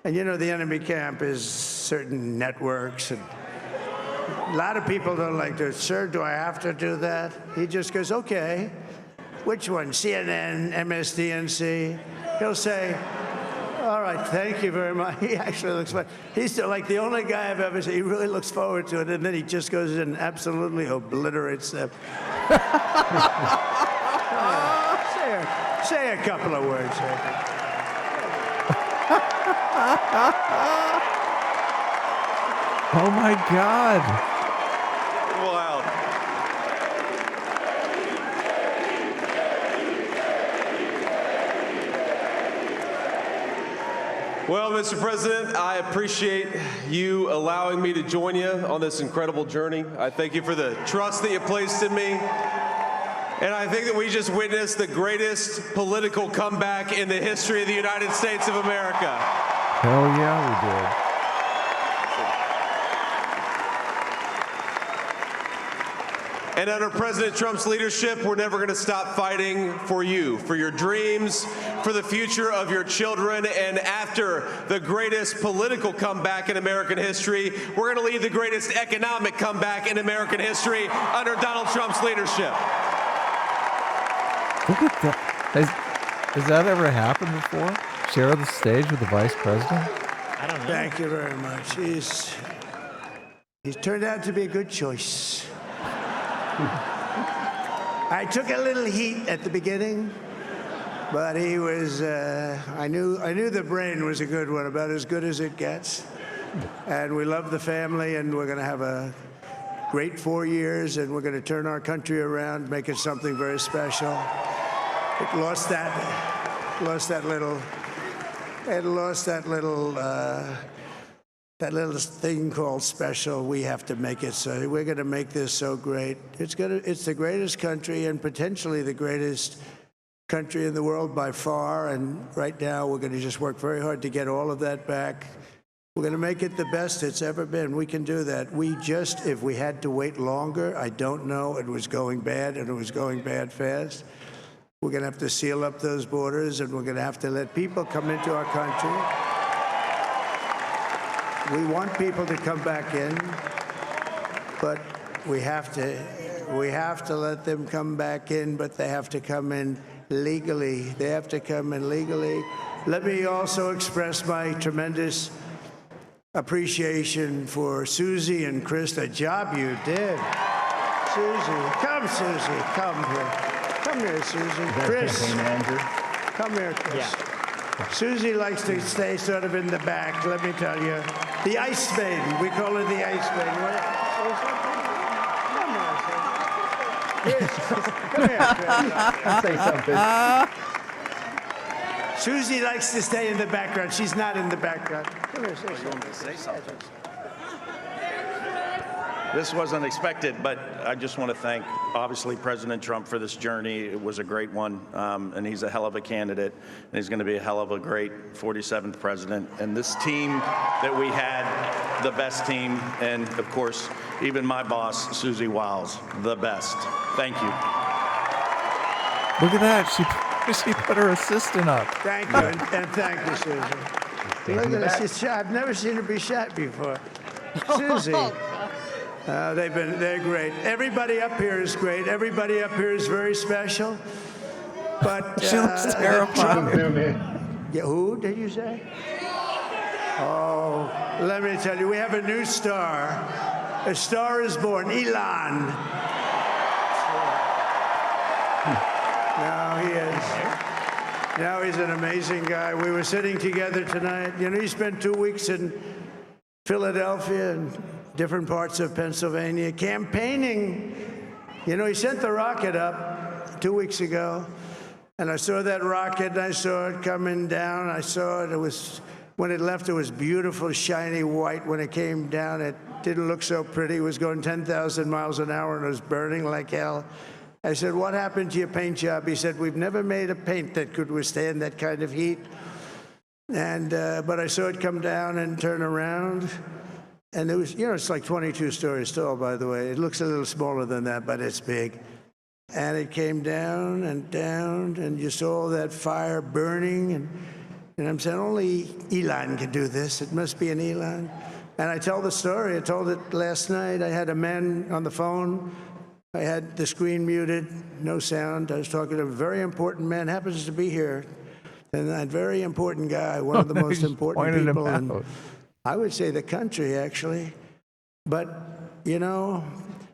And you know, the enemy camp is certain networks. And a lot of people don't like to, sir, do I have to do that? He just goes, okay. which one? CNN, MSDNC. He'll say, all right, thank you very much. He actually looks fun. He's still like the only guy I've ever seen. He really looks forward to it, and then he just goes in and absolutely obliterates them. Say a couple of words. Oh my God. Wow. Well, Mr. President, I appreciate you allowing me to join you on this incredible journey. I thank you for the trust that you placed in me. And I think that we just witnessed the greatest political comeback in the history of the United States of America. Hell yeah, we did. And under President Trump's leadership, we're never going to stop fighting for you, for your dreams, for the future of your children. And after the greatest political comeback in American history, we're going to lead the greatest economic comeback in American history under Donald Trump's leadership. Look at that. Has that ever happened before? Share the stage with the vice president? I don't know. Thank you very much. He's turned out to be a good choice. I took a little heat at the beginning, but he was, I knew the brain was a good one, about as good as it gets. And we love the family, and we're going to have a great 4 years, and we're going to turn our country around, make it something very special. It lost that little thing called special. We have to make it so. We're going to make this so great. It's the greatest country and potentially the greatest country in the world by far. And right now, we're going to just work very hard to get all of that back. We're going to make it the best it's ever been. We can do that. If we had to wait longer, I don't know. It was going bad, and it was going bad fast. We're going to have to seal up those borders, and we're going to have to let people come into our country. We want people to come back in, but we have to let them come back in, but they have to come in legally. They have to come in legally. Let me also express my tremendous appreciation for Susie and Chris, the job you did. Susie, come here. Come here, Susie. Chris, come here, Chris. Yeah. Susie likes to stay sort of in the back, let me tell you. The Ice Maiden, we call her the Ice Maiden. Come here, Chris. Say something. Susie likes to stay in the background. She's not in the background. Come here, say something. This wasn't expected, but I just want to thank, obviously, President Trump for this journey. It was a great one, and he's a hell of a candidate, and he's going to be a hell of a great 47th president. And this team that we had, the best team, and, of course, even my boss, Susie Wiles, the best. Thank you. Look at that. She put her assistant up. Thank you, and thank you, Susie. Look at her. She's shy. I've never seen her be shy before. Susie. They're great. Everybody up here is great. Everybody up here is very special. But she looks terrifying. Yeah, who did you say? Oh, let me tell you, we have a new star. A star is born, Elon. Now he's an amazing guy. We were sitting together tonight. You know, he spent 2 weeks in Philadelphia and different parts of Pennsylvania campaigning. You know, he sent the rocket up 2 weeks ago, and I saw that rocket, and I saw it coming down. I saw it. When it left, it was beautiful, shiny white. When it came down, it didn't look so pretty. It was going 10,000 miles an hour, and it was burning like hell. I said, what happened to your paint job? He said, we've never made a paint that could withstand that kind of heat. And but I saw it come down and turn around. And it was, you know, it's like 22 stories tall, by the way. It looks a little smaller than that, but it's big. And it came down, and you saw that fire burning. And I'm saying, only Elon can do this. It must be an Elon. And I tell the story. I told it last night. I had a man on the phone I had the screen muted, no sound. I was talking to a very important man, happens to be here, and that very important guy, one of the most important people in, I would say, the country, actually. But, you know,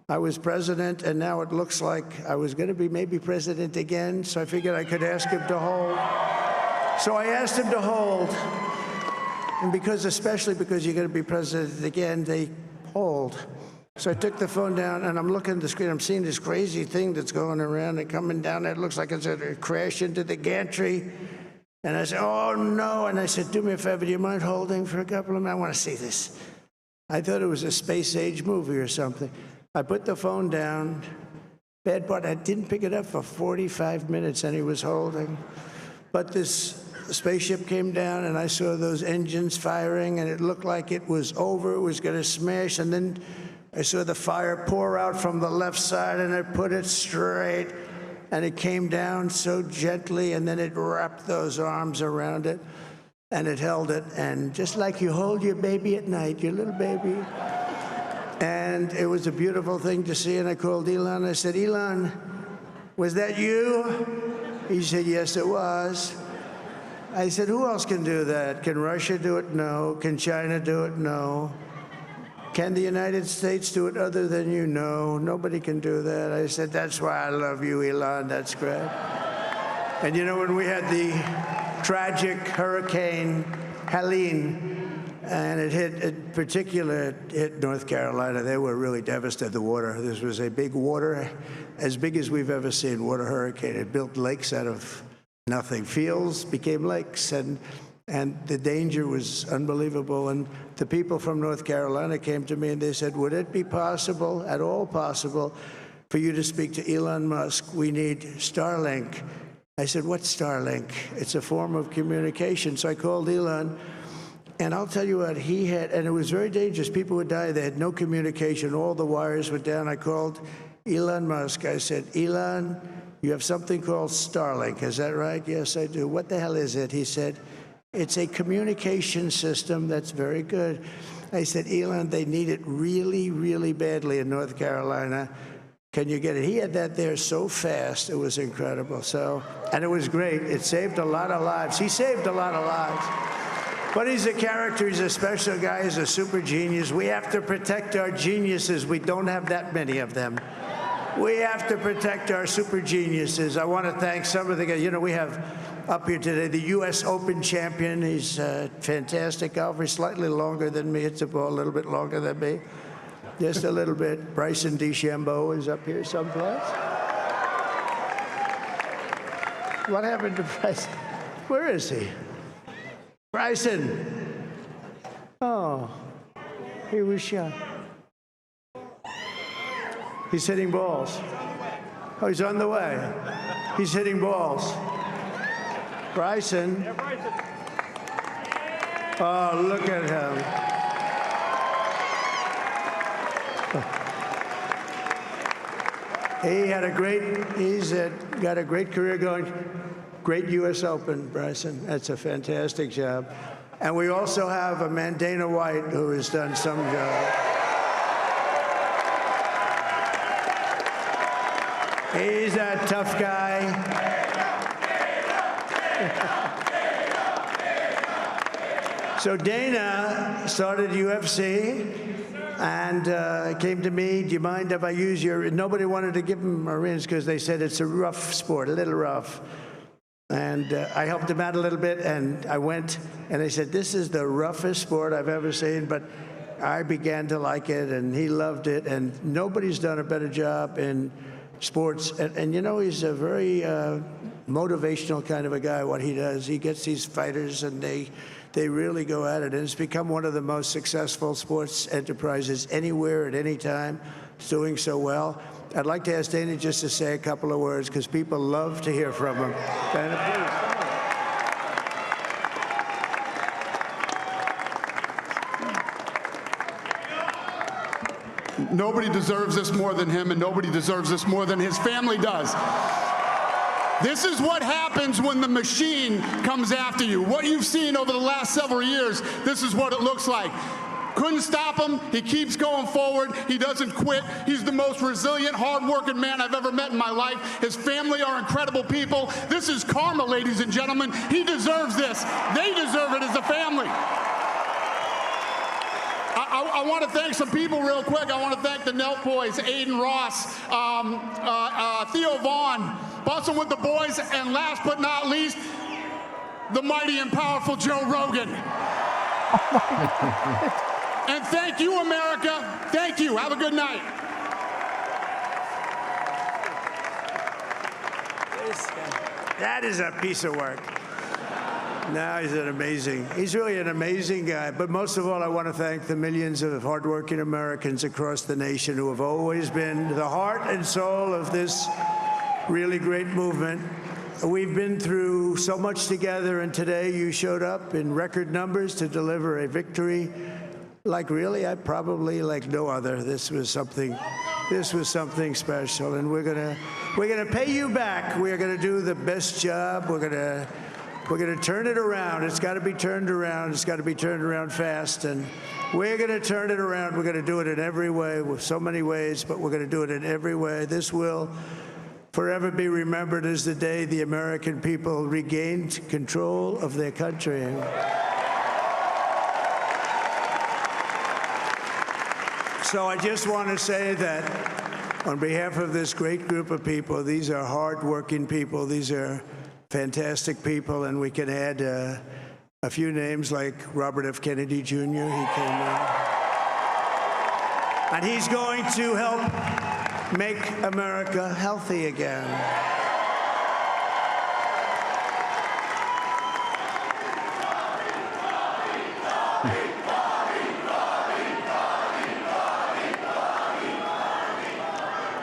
I was president, and now it looks like I was going to be maybe president again, so I figured I could ask him to hold. So I asked him to hold, and especially because you're going to be president again, they hold. So I took the phone down, and I'm looking at the screen. I'm seeing this crazy thing that's going around and coming down. It looks like it's going to crash into the gantry. And I said, oh, no. And I said, do me a favor, do you mind holding for a couple of minutes? I want to see this. I thought it was a space-age movie or something. I put the phone down. Bad part, I didn't pick it up for 45 minutes, and he was holding. But this spaceship came down, and I saw those engines firing, and it looked like it was over. It was going to smash, and then I saw the fire pour out from the left side, and it put it straight, and it came down so gently, and then it wrapped those arms around it, and it held it, and just like you hold your baby at night, your little baby. And it was a beautiful thing to see, and I called Elon. I said, Elon, was that you? He said, yes, it was. I said, who else can do that? Can Russia do it? No. Can China do it? No. Can the United States do it other than you? No, nobody can do that. I said, that's why I love you, Elon. That's great. And you know, when we had the tragic Hurricane Helene, and it hit North Carolina, they were really devastated, the water. This was a big water, as big as we've ever seen, water hurricane. It built lakes out of nothing. Fields became lakes, and the danger was unbelievable. And the people from North Carolina came to me and they said, would it be possible, at all possible, for you to speak to Elon Musk? We need Starlink. I said, what's Starlink? It's a form of communication. So I called Elon, and I'll tell you what, he had, and it was very dangerous. People would die. They had no communication. All the wires were down. I called Elon Musk. I said, Elon, you have something called Starlink. Is that right? Yes, I do. What the hell is it? He said, it's a communication system that's very good. I said, Elon, they need it really, really badly in North Carolina. Can you get it? He had that there so fast. It was incredible. So, and it was great. It saved a lot of lives. He saved a lot of lives. But he's a character. He's a special guy. He's a super genius. We have to protect our geniuses. We don't have that many of them. We have to protect our super geniuses. I want to thank some of the guys. You know, we have up here today the U.S. Open champion. He's a fantastic golfer. He's slightly longer than me. Hits the ball a little bit longer than me. Just a little bit. Bryson DeChambeau is up here someplace. What happened to Bryson? Where is he? Bryson. Oh, he was shot. He's hitting balls. Oh, he's on the way. He's hitting balls. Bryson. Oh, look at him. He's got a great career going. Great U.S. Open, Bryson. That's a fantastic job. And we also have a man, Dana White, who has done some job. He's a tough guy. So Dana started UFC and came to me, do you mind if I use your, nobody wanted to give him Marines because they said it's a rough sport, a little rough. And I helped him out a little bit, and I went, and they said, this is the roughest sport I've ever seen, but I began to like it, and he loved it, and nobody's done a better job in sports. And you know, he's a very motivational kind of a guy, what he does. He gets these fighters, and they really go at it, and it's become one of the most successful sports enterprises anywhere at any time. It's doing so well. I'd like to ask Dana just to say a couple of words, because people love to hear from him. Dana, please. Nobody deserves this more than him, and nobody deserves this more than his family does. This is what happens when the machine comes after you. What you've seen over the last several years, this is what it looks like. Couldn't stop him. He keeps going forward. He doesn't quit. He's the most resilient, hardworking man I've ever met in my life. His family are incredible people. This is karma, ladies and gentlemen. He deserves this. They deserve it as a family. I want to thank some people real quick. I want to thank the Nelk Boys, Aiden Ross, Theo Vaughn, Bustin' with the Boys, and last but not least, the mighty and powerful Joe Rogan. And thank you, America. Thank you. Have a good night. That is a piece of work. No, he's really an amazing guy. But most of all, I want to thank the millions of hardworking Americans across the nation who have always been the heart and soul of this really great movement. We've been through so much together, and today you showed up in record numbers to deliver a victory like probably like no other. This was something special, and we're gonna pay you back. We're gonna do the best job. We're gonna turn it around. It's got to be turned around. It's got to be turned around fast, and we're gonna turn it around. We're gonna do it in every way, with so many ways, but we're gonna do it in every way. This will forever be remembered as the day the American people regained control of their country. So I just want to say that on behalf of this great group of people, these are hard-working people. These are fantastic people, and we can add a few names like Robert F. Kennedy Jr. He came in. And he's going to help make America healthy again.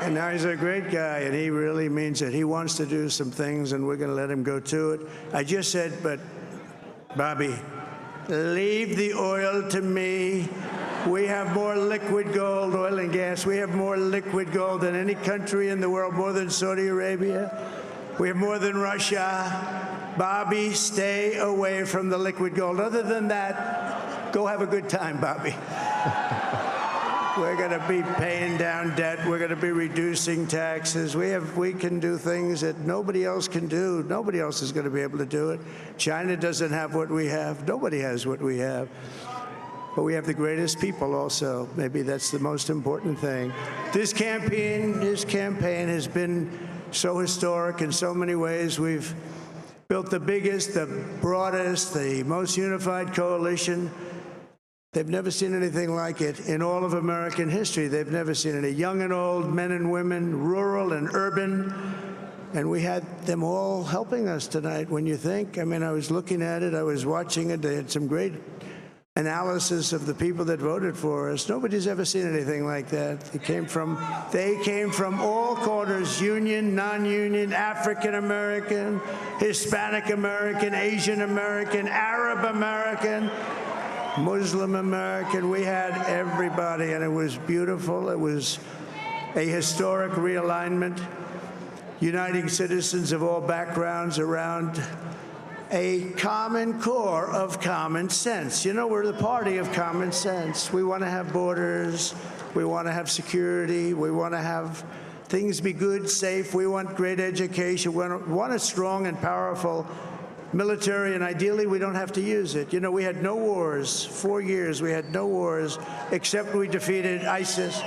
And now he's a great guy, and he really means it. He wants to do some things, and we're going to let him go to it. I just said, but Bobby, leave the oil to me. We have more liquid gold, oil and gas. We have more liquid gold than any country in the world, more than Saudi Arabia. We have more than Russia. Bobby, stay away from the liquid gold. Other than that, go have a good time, Bobby. We're going to be paying down debt. We're going to be reducing taxes. We can do things that nobody else can do. Nobody else is going to be able to do it. China doesn't have what we have. Nobody has what we have. But we have the greatest people also. Maybe that's the most important thing. This campaign has been so historic in so many ways. We've built the biggest, the broadest, the most unified coalition. They've never seen anything like it in all of American history. They've never seen it. Young and old, men and women, rural and urban. And we had them all helping us tonight. When you think, I mean, I was looking at it, I was watching it. They had some great analysis of the people that voted for us. Nobody's ever seen anything like that. They came from all corners, union, non-union, African American, Hispanic American, Asian American, Arab American, Muslim American. We had everybody, and it was beautiful. It was a historic realignment, uniting citizens of all backgrounds around a common core of common sense. You know, we're the party of common sense. We want to have borders. We want to have security. We want to have things be good, safe. We want great education. We want a strong and powerful military, and ideally we don't have to use it. You know, we had no wars. 4 years we had no wars, except we defeated ISIS.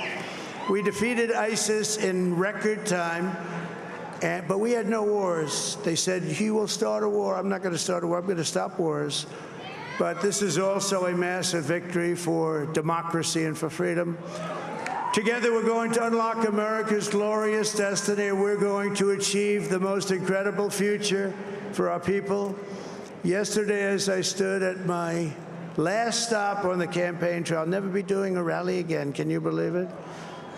We defeated ISIS in record time, but we had no wars. They said, he will start a war. I'm not going to start a war. I'm going to stop wars. But this is also a massive victory for democracy and for freedom. Together, we're going to unlock America's glorious destiny. We're going to achieve the most incredible future for our people. Yesterday, as I stood at my last stop on the campaign trail, I'll never be doing a rally again. Can you believe it?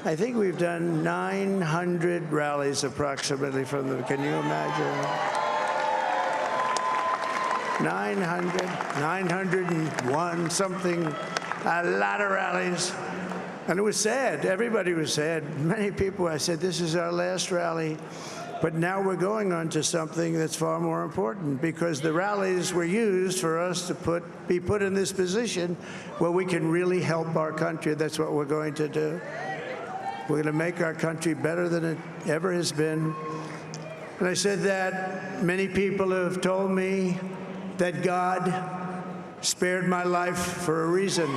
I think we've done 900 rallies approximately from them. Can you imagine? 901, something, a lot of rallies. And it was sad. Everybody was sad. Many people, I said, this is our last rally. But now we're going on to something that's far more important, because the rallies were used for us to be put in this position where we can really help our country. That's what we're going to do. We're going to make our country better than it ever has been. And I said that many people have told me that God spared my life for a reason.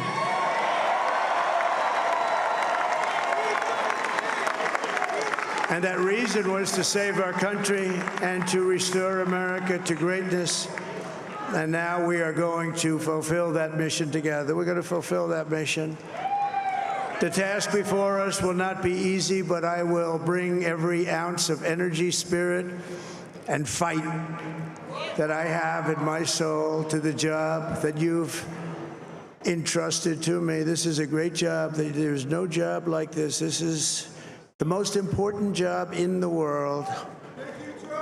And that reason was to save our country and to restore America to greatness. And now we are going to fulfill that mission together. We're going to fulfill that mission. The task before us will not be easy, but I will bring every ounce of energy, spirit, and fight that I have in my soul to the job that you've entrusted to me. This is a great job. There's no job like this. This is the most important job in the world.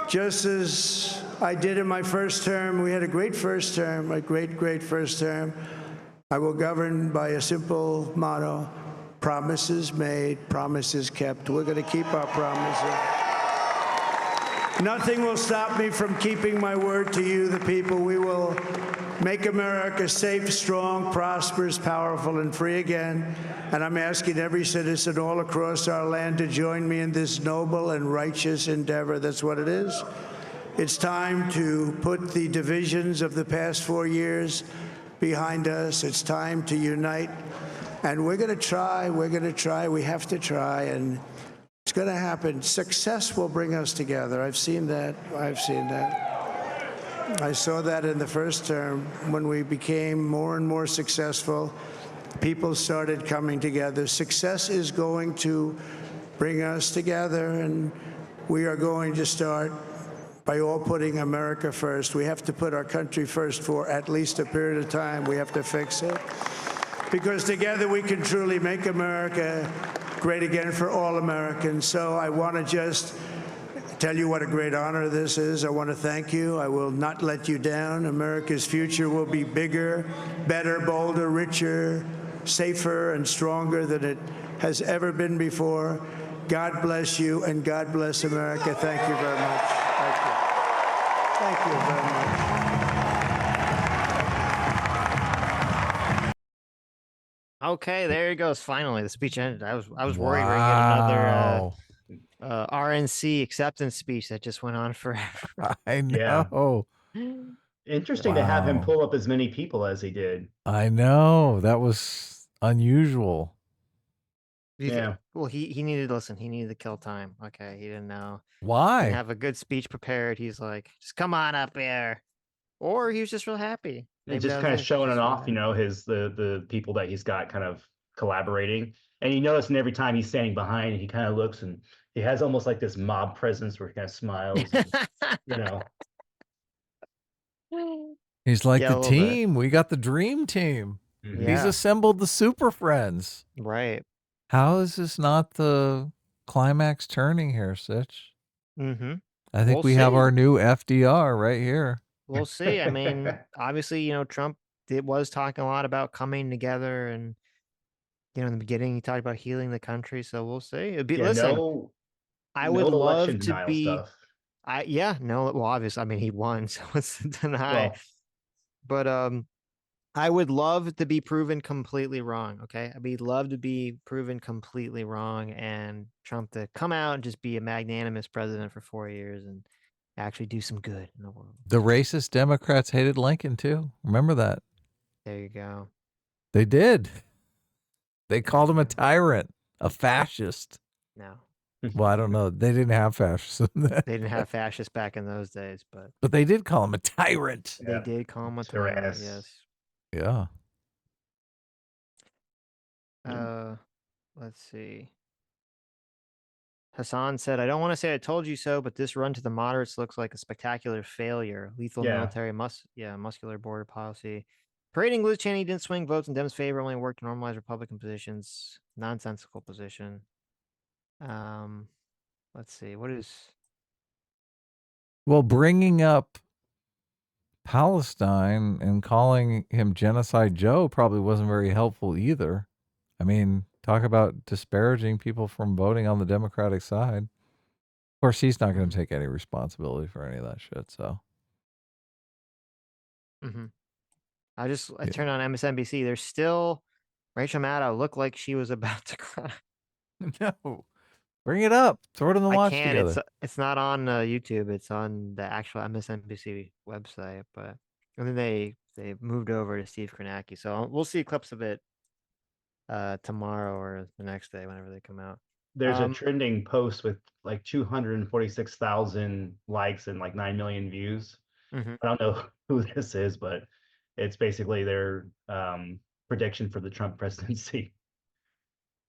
Just as I did in my first term, we had a great first term, a great first term. I will govern by a simple motto: promises made, promises kept. We're going to keep our promises. Nothing will stop me from keeping my word to you, the people. We will make America safe, strong, prosperous, powerful, and free again. And I'm asking every citizen all across our land to join me in this noble and righteous endeavor. That's what it is. It's time to put the divisions of the past 4 years behind us. It's time to unite. And we're going to try. We're going to try. We have to try. And it's going to happen. Success will bring us together. I've seen that. I've seen that. I saw that in the first term. When we became more and more successful, people started coming together. Success is going to bring us together, and we are going to start by all putting America first. We have to put our country first for at least a period of time. We have to fix it, because together we can truly make America great again for all Americans. So I want to just tell you what a great honor this is. I want to thank you. I will not let you down. America's future will be bigger, better, bolder, richer, safer, and stronger than it has ever been before. God bless you, and God bless America. Thank you very much. Thank you. Thank you very much. Okay, there he goes. Finally, the speech ended. I was worried we were gonna get another RNC acceptance speech that just went on forever. I know. Yeah. Interesting to have him pull up as many people as he did. I know. That was unusual. Yeah. Well, he needed to listen. He needed to kill time. Okay, he didn't know. Why? He didn't have a good speech prepared. He's like, just come on up here. Or he was just real happy. Maybe just kind of showing it off, you know, the people that he's got kind of collaborating. And you notice, and every time he's standing behind, he kind of looks, and he has almost like this mob presence where he kind of smiles. And, you know. He's like, the team. We got the dream team. Mm-hmm. He's assembled the super friends. Right. How is this not the climax turning here, Sitch? Mm-hmm. I think we have our new FDR right here. We'll see. I mean, obviously, you know, Trump was talking a lot about coming together, and you know, in the beginning, he talked about healing the country. So we'll see. It'd be I would love to be. Stuff. Well, obviously, I mean, he won, so it's to deny. Well, but I would love to be proven completely wrong. Okay, I'd love to be proven completely wrong, and Trump to come out and just be a magnanimous president for 4 years and actually do some good in the world. The racist Democrats hated Lincoln too. Remember that? There you go. They did. They called him a tyrant, a fascist. No. Well, I don't know. They didn't have fascism. They didn't have fascists back in those days, but they did call him a tyrant. They did call him a tyrant. Yes. Yeah. Let's see. Hassan said, I don't want to say I told you so, but this run to the moderates looks like a spectacular failure. Lethal military, muscular border policy. Parading Liz Cheney didn't swing votes in Dems' favor, only worked to normalize Republican positions. Nonsensical position. Let's see. What is... Well, bringing up Palestine and calling him Genocide Joe probably wasn't very helpful either. I mean, talk about disparaging people from voting on the Democratic side. course, he's not going to take any responsibility for any of that shit. So. I turned on MSNBC. There's still Rachel Maddow looked like she was about to cry. No, bring it up. Throw it in the watch I can't. together. It's not on YouTube. It's on the actual MSNBC website. But I think they moved over to Steve Kornacki. So we'll see clips of it tomorrow or the next day whenever they come out. There's a trending post with like 246,000 likes and like 9 million views. I don't know who this is, but it's basically their prediction for the Trump presidency.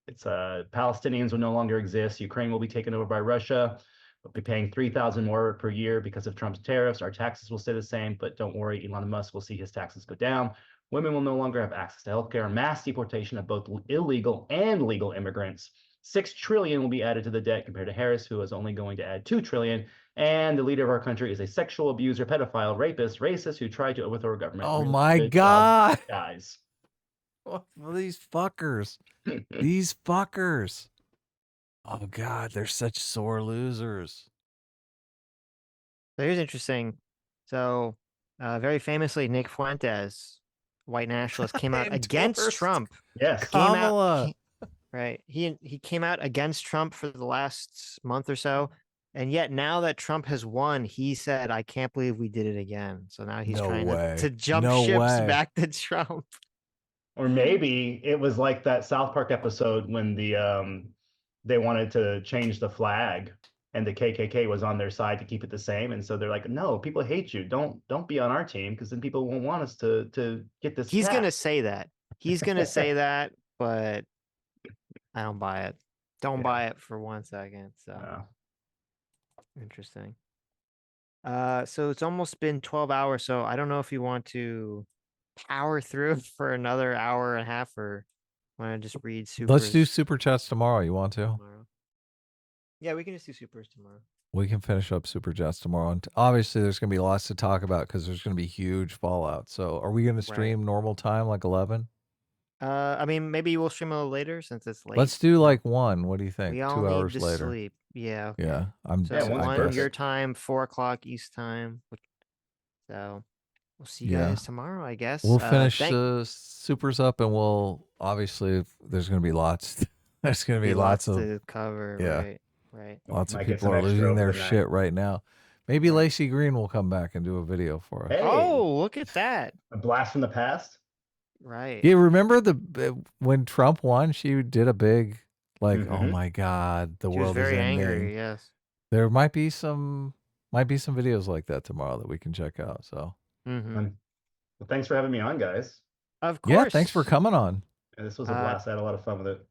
It's Palestinians will no longer exist. Ukraine will be taken over by Russia. We'll be paying $3,000 more per year because of Trump's tariffs. Our taxes will stay the same, but don't worry, Elon Musk will see his taxes go down. Women will no longer have access to healthcare. Mass deportation of both illegal and legal immigrants. $6 trillion will be added to the debt compared to Harris, who is only going to add $2 trillion. And the leader of our country is a sexual abuser, pedophile, rapist, racist who tried to overthrow our government. Oh Really my good God, job, guys! Well, these fuckers, these fuckers. Oh God, they're such sore losers. So here's interesting. So very famously, Nick Fuentes, white nationalist, came out against Trump. Yes, Kamala. Right. He came out against Trump for the last month or so. And yet now that Trump has won, he said, I can't believe we did it again. So now he's trying to jump ships back to Trump. Or maybe it was like that South Park episode when they wanted to change the flag and the KKK was on their side to keep it the same. And so they're like, no, people hate you. Don't be on our team because then people won't want us to get this. He's going to say that. He's going to say that, but I don't buy it. Don't buy it for 1 second. So interesting. So it's almost been 12 hours. So I don't know if you want to power through for another hour and a half or want to just read supers. Let's do super chats tomorrow. You want to? Tomorrow. Yeah, we can just do supers tomorrow. We can finish up super chats tomorrow. And obviously there's going to be lots to talk about because there's going to be huge fallout. So are we going to stream normal time, like 11? I mean, maybe we'll stream a little later since it's late. Let's do like 1. What do you think? We all 2 need hours to later. sleep. Yeah. Okay. Yeah. So 1 your time, 4 o'clock East time. So we'll see you guys tomorrow, I guess. We'll finish the supers up, and we'll obviously there's going to be lots. There's going to be lots to cover. Yeah. Right. Lots of people are losing their shit right now. Maybe Lacey Green will come back and do a video for us. Hey, oh, look at that! A blast from the past. Right. Yeah, remember when Trump won? She did a big oh my God, the world is ending. Very angry. Yes. There might be some videos like that tomorrow that we can check out. So. Well, thanks for having me on, guys. Of course. Yeah, thanks for coming on. Yeah, this was a blast. I had a lot of fun with it.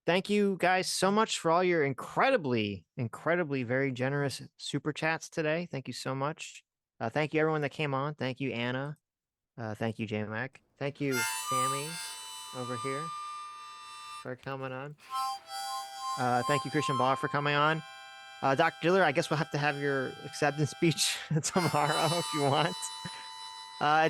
Thank you guys so much for all your incredibly very generous super chats today. Thank you so much. Thank you everyone that came on. Thank you, Anna. Thank you, J-Mac. Thank you, Sammy, over here, for coming on. Thank you, Christian Ball, for coming on. Dr. Diller, I guess we'll have to have your acceptance speech tomorrow if you want.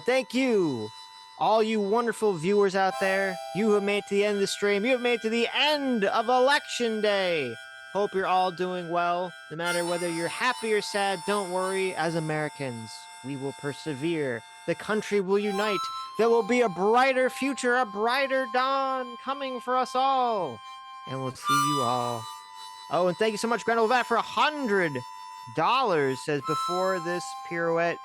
Thank you, all you wonderful viewers out there. You have made it to the end of the stream. You have made it to the end of Election Day. Hope you're all doing well. No matter whether you're happy or sad, don't worry. As Americans, we will persevere. The country will unite. There will be a brighter future, a brighter dawn coming for us all. And we'll see you all. Oh, and thank you so much, Grendel Vat, for $100. Says before this pirouette,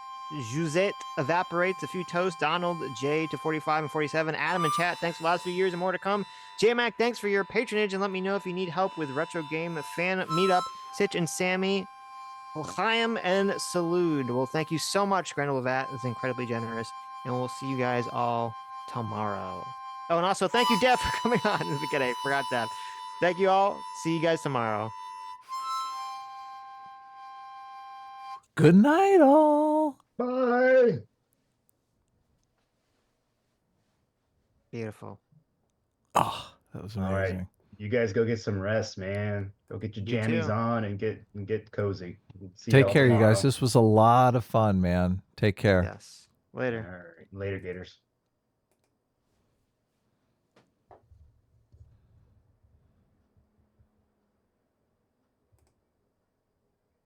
Juzette evaporates. A few toasts. Donald J to 45 and 47. Adam in chat, thanks for the last few years and more to come. J-Mac, thanks for your patronage, and let me know if you need help with Retro Game Fan Meetup. Sitch and Sammy, Chaim and Salud. Well, thank you so much, Grendel Vat. It's incredibly generous. And we'll see you guys all tomorrow. Oh, and also thank you, Deb, for coming on. I forgot that. Thank you all. See you guys tomorrow. Good night, all. Bye. Beautiful. Oh, that was amazing. All right. You guys go get some rest, man. Go get your jammies on and get cozy. Take care, you guys. This was a lot of fun, man. Take care. Yes. Later. All right. Later, Gators.